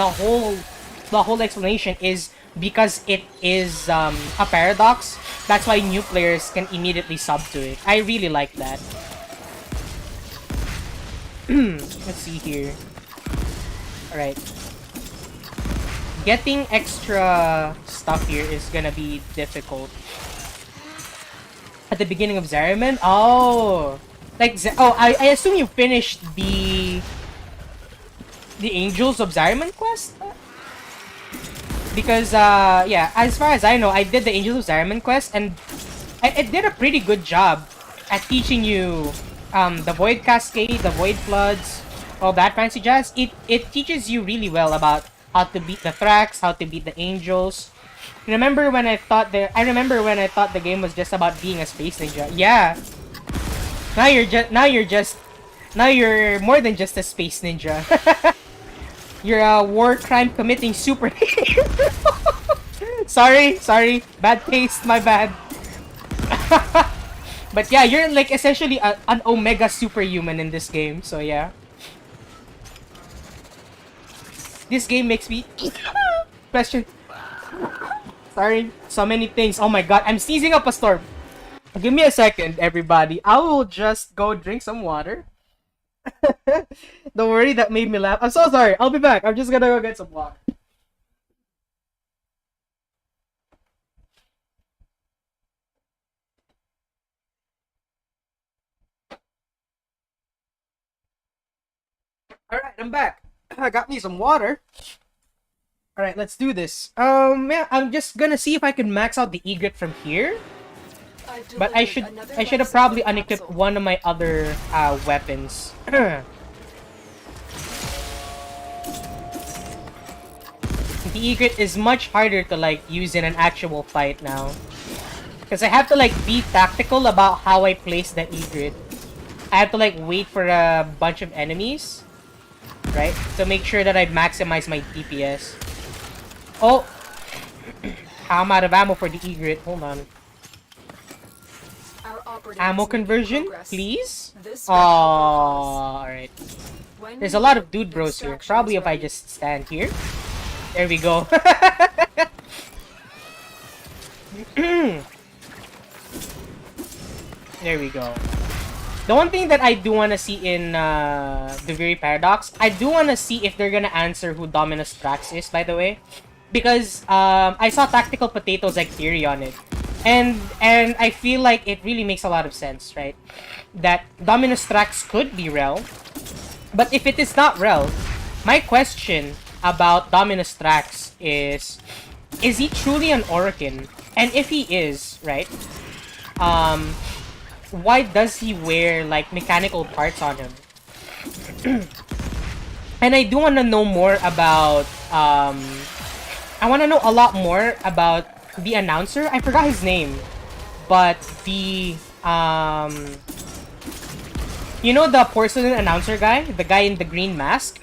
whole explanation is because it is a paradox. That's why new players can immediately sub to it. I really like that. Let's see here. Alright. Getting extra stuff here is gonna be difficult. At the beginning of Zariman? Oh! Like, I assume you finished the Angels of Zariman quest? Because, yeah, as far as I know, I did the Angels of Zariman quest, and it did a pretty good job at teaching you the Void Cascade, the Void Floods, all that fancy jazz. It teaches you really well about how to beat the Thrax, how to beat the Angels. Remember when I thought the game was just about being a space ninja? Yeah. Now you're more than just a space ninja. You're a war crime committing superhero. Sorry, bad taste, my bad. But yeah, you're like essentially an Omega superhuman in this game. So yeah. This game makes me question. Sorry, so many things. Oh my god, I'm sneezing up a storm. Give me a second, everybody. I will just go drink some water. Don't worry, that made me laugh. I'm so sorry. I'll be back. I'm just gonna go get some water. Alright, I'm back. I got me some water. Alright, let's do this. Yeah, I'm just gonna see if I can max out the egret from here. But I should have probably unequipped one of my other weapons. The egret is much harder to like use in an actual fight now. Because I have to like be tactical about how I place the egret. I have to like wait for a bunch of enemies, right? To make sure that I maximize my DPS. Oh! I'm out of ammo for the egret. Hold on. Ammo conversion, please? Oh, alright. There's a lot of dude bros here. Probably if I just stand here. There we go. There we go. The one thing that I do want to see in Duviri Paradox, I do want to see if they're gonna answer who Dominus Thrax is, by the way. Because I saw Tactical Potatoes like theory on it. And I feel like it really makes a lot of sense, right? That Dominus Thrax could be Rel. But if it is not Rel, my question about Dominus Thrax is he truly an Orokin? And if he is, right? Why does he wear like mechanical parts on him? And I do want to know more about I want to know a lot more about the announcer. I forgot his name, but the you know the porcelain announcer guy, the guy in the green mask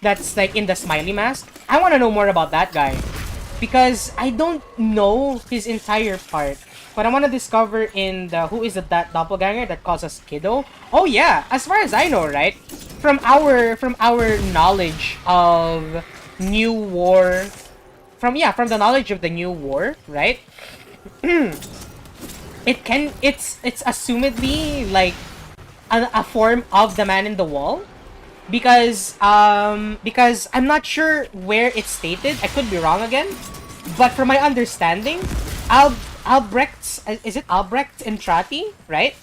that's like in the smiley mask. I want to know more about that guy because I don't know his entire part. But I want to discover in the who is that doppelganger that calls us Kiddo. Oh yeah, as far as I know, right? From our knowledge of New War, from the knowledge of the New War, right? it's assumedly like a form of the Man in the Wall, because I'm not sure where it's stated. I could be wrong again, but from my understanding, is it Albrecht Entrati, right?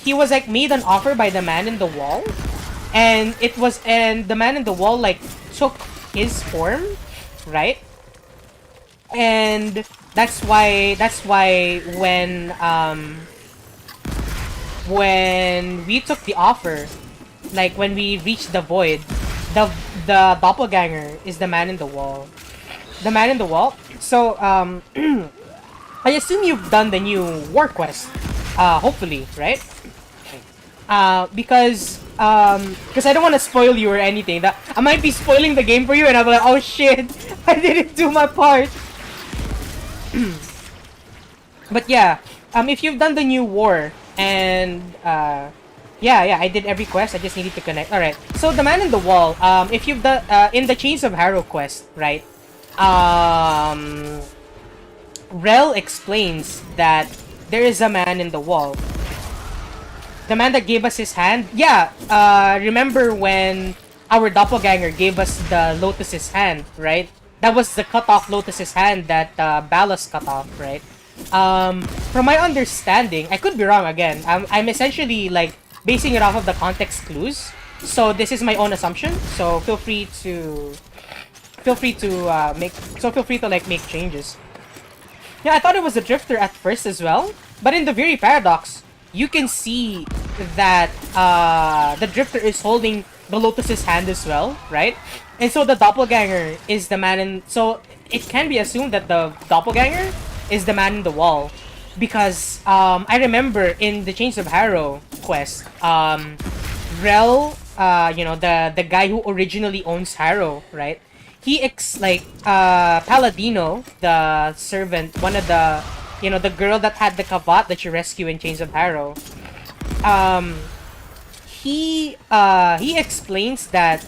He was like made an offer by the Man in the Wall, and the Man in the Wall like took his form, right? And that's why when we took the offer, like when we reached the void, the doppelganger is the Man in the Wall. The Man in the Wall. So I assume you've done the new war quest, hopefully, right? Because I don't want to spoil you or anything. That I might be spoiling the game for you, and I'm like, oh shit, I didn't do my part. But yeah, if you've done the new war and yeah, I did every quest. I just needed to connect. All right. So the man in the wall. If you've done in the Chains of Harrow quest, right? Rel explains that there is a man in the wall. The man that gave us his hand. Yeah. Remember when our doppelganger gave us the Lotus's hand, right? That was the cut off Lotus's hand that Ballas cut off, right? From my understanding, I could be wrong again. I'm essentially like basing it off of the context clues. So this is my own assumption. So feel free to like make changes. Yeah, I thought it was a drifter at first as well, but in the Duviri paradox, you can see that the drifter is holding the Lotus's hand as well, right? And so the doppelganger is the man in. So it can be assumed that the doppelganger is the man in the wall, because I remember in the Chains of Harrow quest, Rel, the guy who originally owns Harrow, right? He Paladino, the servant, one of the, the girl that had the kavat that you rescue in Chains of Harrow. He explains that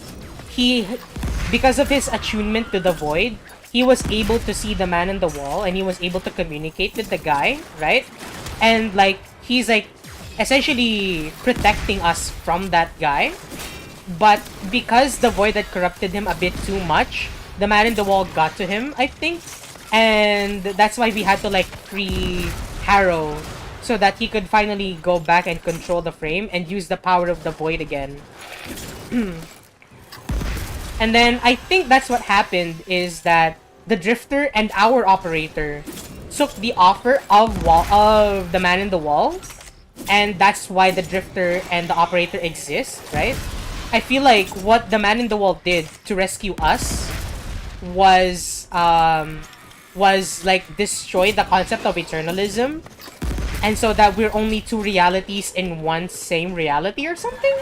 because of his attunement to the void, he was able to see the man in the wall and he was able to communicate with the guy, right? And like he's like essentially protecting us from that guy. But because the void had corrupted him a bit too much, the man in the wall got to him, I think. And that's why we had to like free Harrow so that he could finally go back and control the frame and use the power of the void again. And then I think that's what happened is that the drifter and our operator took the offer of the man in the wall, and that's why the drifter and the operator exist, right? I feel like what the man in the wall did to rescue us was like destroy the concept of eternalism, and so that we're only two realities in one same reality or something.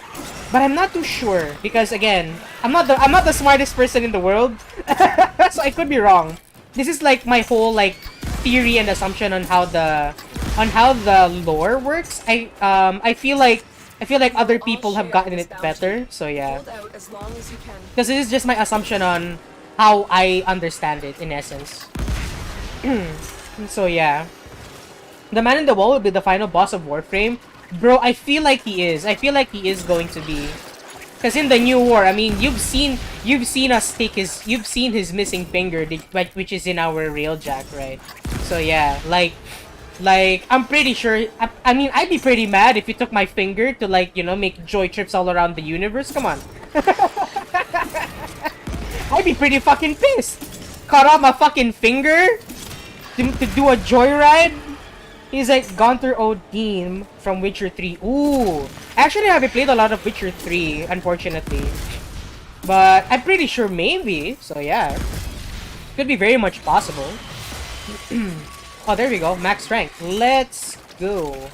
But I'm not too sure because again, I'm not the smartest person in the world, so I could be wrong. This is like my whole like theory and assumption on how the lore works. I feel like other people have gotten it better, so yeah. Because this is just my assumption on how I understand it in essence. So yeah. The man in the wall will be the final boss of Warframe. Bro, I feel like he is. I feel like he is going to be. Because in the new war, I mean, you've seen us take you've seen his missing finger, which is in our railjack, right? So yeah, like I'm pretty sure. I mean, I'd be pretty mad if you took my finger to like make joy trips all around the universe. Come on. I'd be pretty fucking pissed. Cut off my fucking finger to do a joyride. He's like Gunther Odin from Witcher 3. Ooh. Actually, I haven't played a lot of Witcher 3, unfortunately. But I'm pretty sure maybe. So yeah. Could be very much possible. Oh, there we go. Max strength. Let's go.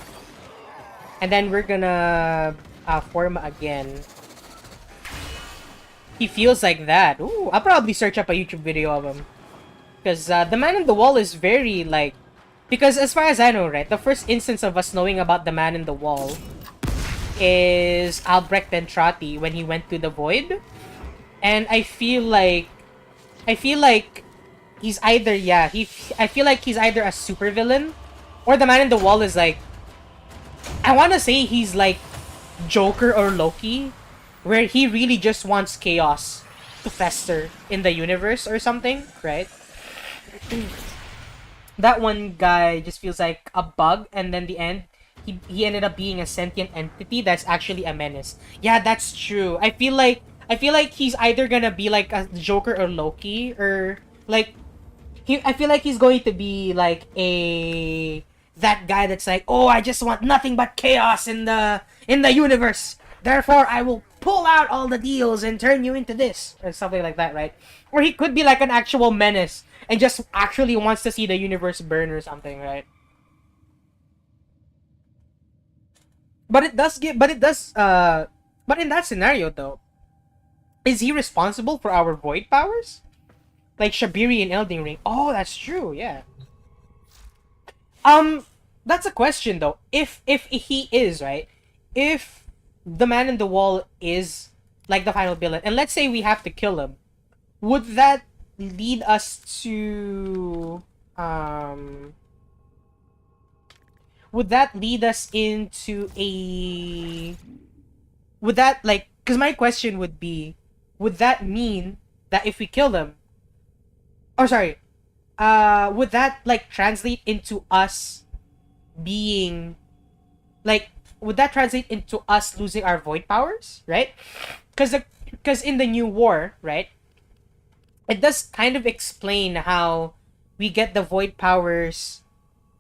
And then we're gonna form again. He feels like that. Ooh, I'll probably search up a YouTube video of him. Because the man in the wall is very like... Because as far as I know, right, the first instance of us knowing about the man in the wall is Albrecht Entrati when he went to the void. And I feel like he's either, yeah, I feel like he's either a supervillain or the man in the wall is like, I want to say he's like Joker or Loki, where he really just wants chaos to fester in the universe or something, right? That one guy just feels like a bug, and then the end, he ended up being a sentient entity that's actually a menace. Yeah, that's true. I feel like he's either gonna be like a Joker or Loki, or like I feel like he's going to be like that guy that's like, oh, I just want nothing but chaos in the universe. Therefore, I will pull out all the deals and turn you into this, or something like that, right? Or he could be like an actual menace and just actually wants to see the universe burn or something, right? But in that scenario though, is he responsible for our void powers? Like Shabiri in Elden Ring. Oh, that's true, yeah. that's a question though. If he is, right, if the man in the wall is like the final villain, and let's say we have to kill him, would that lead us to would that lead us into a would that like because my question would be, would that mean that if we kill him, or sorry, would that like translate into us being like, would that translate into us losing our void powers, right? Because in the new war, right, it does kind of explain how we get the void powers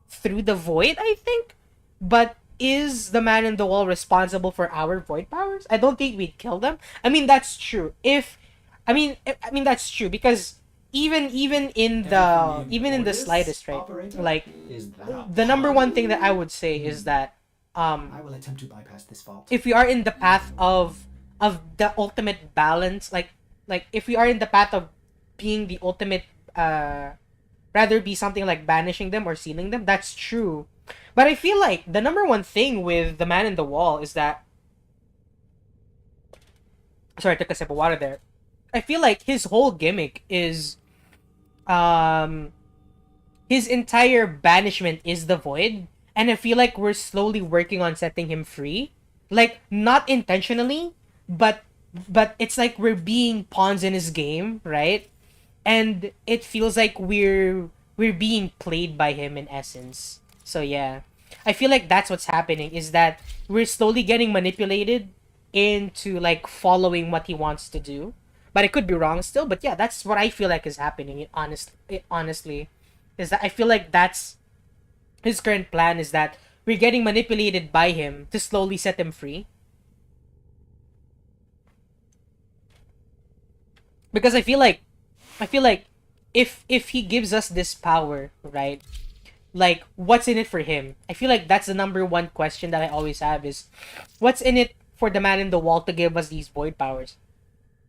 through the void, I think. But is the man in the wall responsible for our void powers? I don't think we'd kill them. I mean, that's true. I mean that's true because even in the slightest, right? Operator, Like is that the number one thing that I would say is that I will attempt to bypass this fault. if we are in the path of the ultimate balance, like if we are in the path of being the ultimate rather be something like banishing them or sealing them, that's true. But I feel like the number one thing with the man in the wall is that, sorry, I took a sip of water there. I feel like his whole gimmick is his entire banishment is the void, and I feel like we're slowly working on setting him free, like not intentionally, but it's like we're being pawns in his game, right? And it feels like we're being played by him in essence. So yeah, I feel like that's what's happening, is that we're slowly getting manipulated into like following what he wants to do. But I could be wrong still, but yeah, that's what I feel like is happening. Honestly, is that I feel like that's his current plan, is that we're getting manipulated by him to slowly set him free. Because I feel like if he gives us this power, right? Like, what's in it for him? I feel like that's the number one question that I always have, is what's in it for the man in the wall to give us these void powers?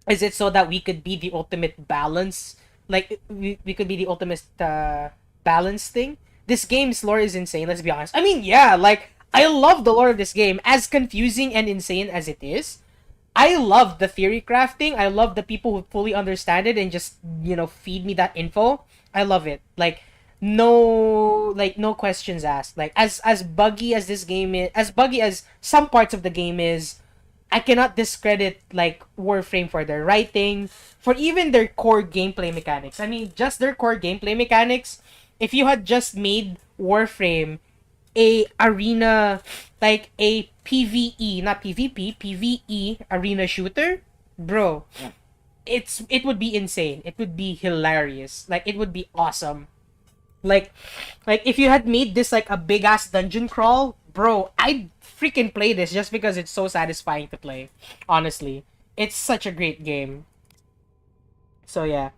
Is it so that we could be the ultimate balance? Like, we could be the ultimate balance thing? This game's lore is insane, let's be honest. I mean, yeah, like, I love the lore of this game. As confusing and insane as it is, I love the theory crafting. I love the people who fully understand it and just, feed me that info. I love it. Like, no questions asked. Like, as buggy as this game is, as buggy as some parts of the game is, I cannot discredit like Warframe for their writing, for even their core gameplay mechanics. I mean, just their core gameplay mechanics. If you had just made Warframe a arena, like a PvE, not PvP, PvE arena shooter, bro, it would be insane. It would be hilarious. Like, it would be awesome. Like if you had made this like a big ass dungeon crawl, bro, I'd freaking play this just because it's so satisfying to play. Honestly, it's such a great game. So yeah,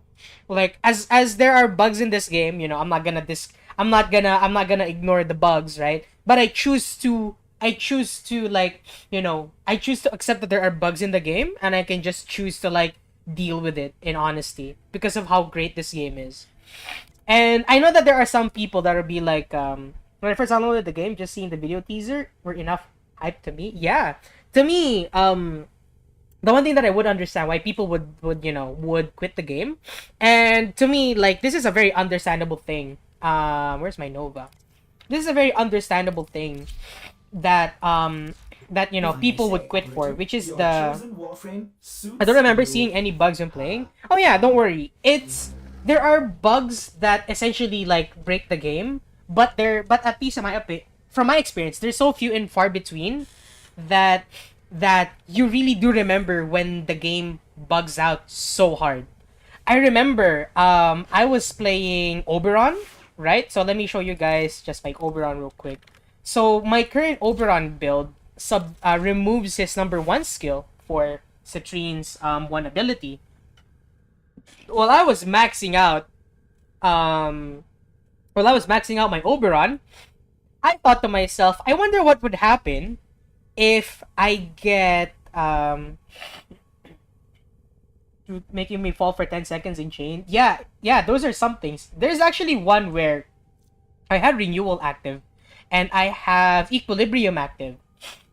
like as there are bugs in this game, I'm not gonna ignore the bugs, right? But I choose to like, I choose to accept that there are bugs in the game, and I can just choose to like deal with it in honesty because of how great this game is. And I know that there are some people that will be like, when I first downloaded the game, just seeing the video teaser were enough hype to me. Yeah, to me, the one thing that I would understand why people would quit the game, and to me, like, this is a very understandable thing. Where's my Nova? This is a very understandable thing that people would quit for, which is Your the. chosen Warframe suits I don't remember you. seeing any bugs when playing. Oh yeah, don't worry. There are bugs that essentially like break the game, but at least from my experience, they're so few and far between that you really do remember when the game bugs out so hard. I remember I was playing Oberon, right? So let me show you guys just like Oberon real quick. So my current Oberon build removes his number 1 skill for Citrine's one ability. While I was maxing out my Oberon, I thought to myself, I wonder what would happen if I get making me fall for 10 seconds in chain. Yeah, those are some things. There's actually one where I had renewal active, and I have Equilibrium active.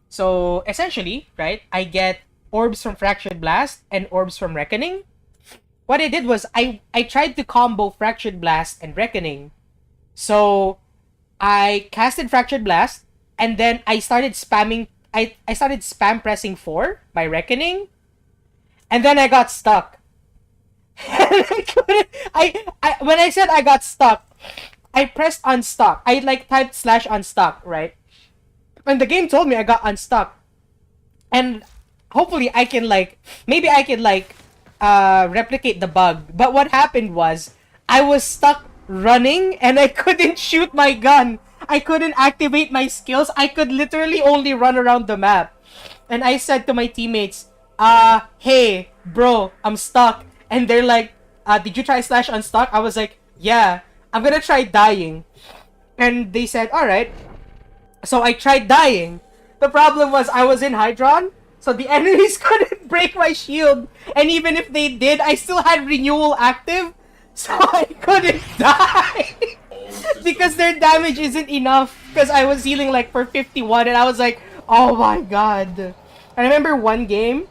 So essentially, right, I get orbs from Fractured Blast and orbs from Reckoning. What I did was I tried to combo Fractured Blast and Reckoning. So I casted Fractured Blast, and then I started spamming. I started spam pressing 4 by Reckoning, and then I got stuck. I couldn't. When I said I got stuck, I pressed unstuck. I like typed / unstuck, right? And the game told me I got unstuck. And hopefully I can maybe I can replicate the bug. But what happened was I was stuck running and I couldn't shoot my gun. I couldn't activate my skills. I could literally only run around the map. And I said to my teammates, hey, bro, I'm stuck. And they're like, did you try / unstuck? I was like, yeah, I'm gonna try dying. And they said, alright. So I tried dying. The problem was I was in Hydron, so the enemies couldn't break my shield. And even if they did, I still had renewal active, so I couldn't die. Because their damage isn't enough. Because I was healing for 51, and I was like, oh my god. I remember one game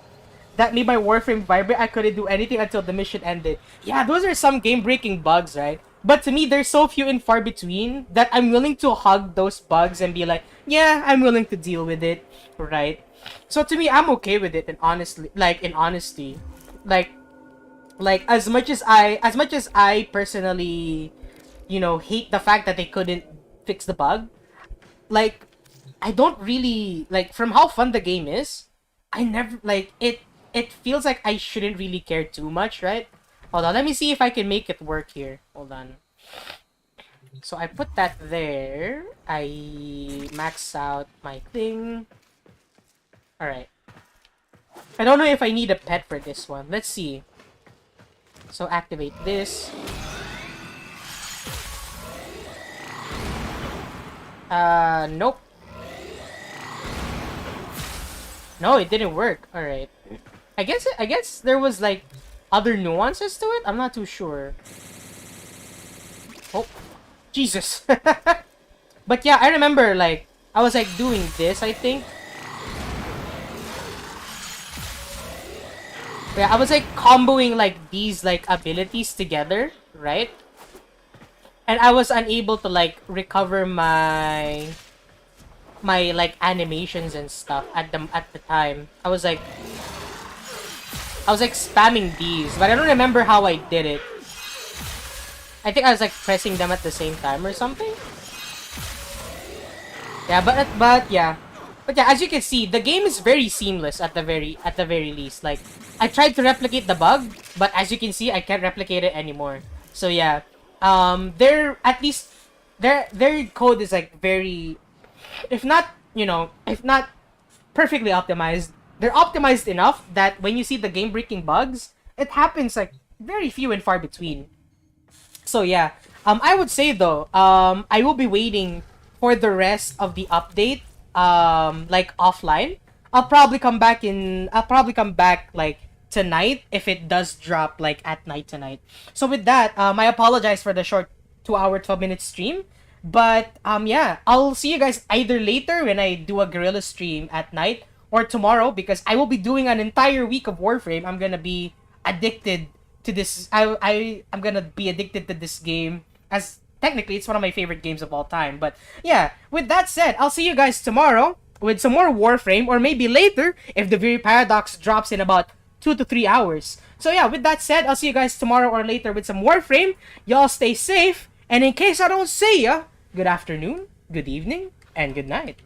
that made my Warframe vibrate. I couldn't do anything until the mission ended. Yeah, those are some game-breaking bugs, right? But to me, they're so few and far between that I'm willing to hug those bugs and be like, yeah, I'm willing to deal with it, right? So to me, I'm okay with it, and honestly, in honesty, as much as I personally, hate the fact that they couldn't fix the bug, I don't really from how fun the game is. I never it feels like I shouldn't really care too much, right? Hold on, let me see if I can make it work here. Hold on. So I put that there. I max out my thing. Alright. I don't know if I need a pet for this one. Let's see. So activate this. Nope. No, it didn't work. Alright. I guess there was other nuances to it? I'm not too sure. Oh. Jesus. But yeah, I remember I was doing this, I think. Yeah, I was comboing these abilities together, right? And I was unable to recover my animations and stuff at the time. I was spamming these, but I don't remember how I did it. I think I was pressing them at the same time or something. Yeah, but yeah, as you can see, the game is very seamless at the very least. I tried to replicate the bug, but as you can see, I can't replicate it anymore. So yeah, their code is very, if not perfectly optimized, they're optimized enough that when you see the game-breaking bugs, it happens very few and far between. So yeah, I would say though, I will be waiting for the rest of the update, offline. I'll probably come back tonight if it does drop at night tonight. So with that, I apologize for the short 2-hour 12-minute stream. But yeah, I'll see you guys either later when I do a guerrilla stream at night, or tomorrow, because I will be doing an entire week of Warframe. I'm gonna be addicted to this. I'm gonna be addicted to this game, as technically it's one of my favorite games of all time. But yeah, with that said, I'll see you guys tomorrow with some more Warframe, or maybe later if the Duviri Paradox drops in about 2 to 3 hours. So yeah, with that said, I'll see you guys tomorrow or later with some Warframe. Y'all stay safe, and in case I don't see ya, good afternoon, good evening, and good night.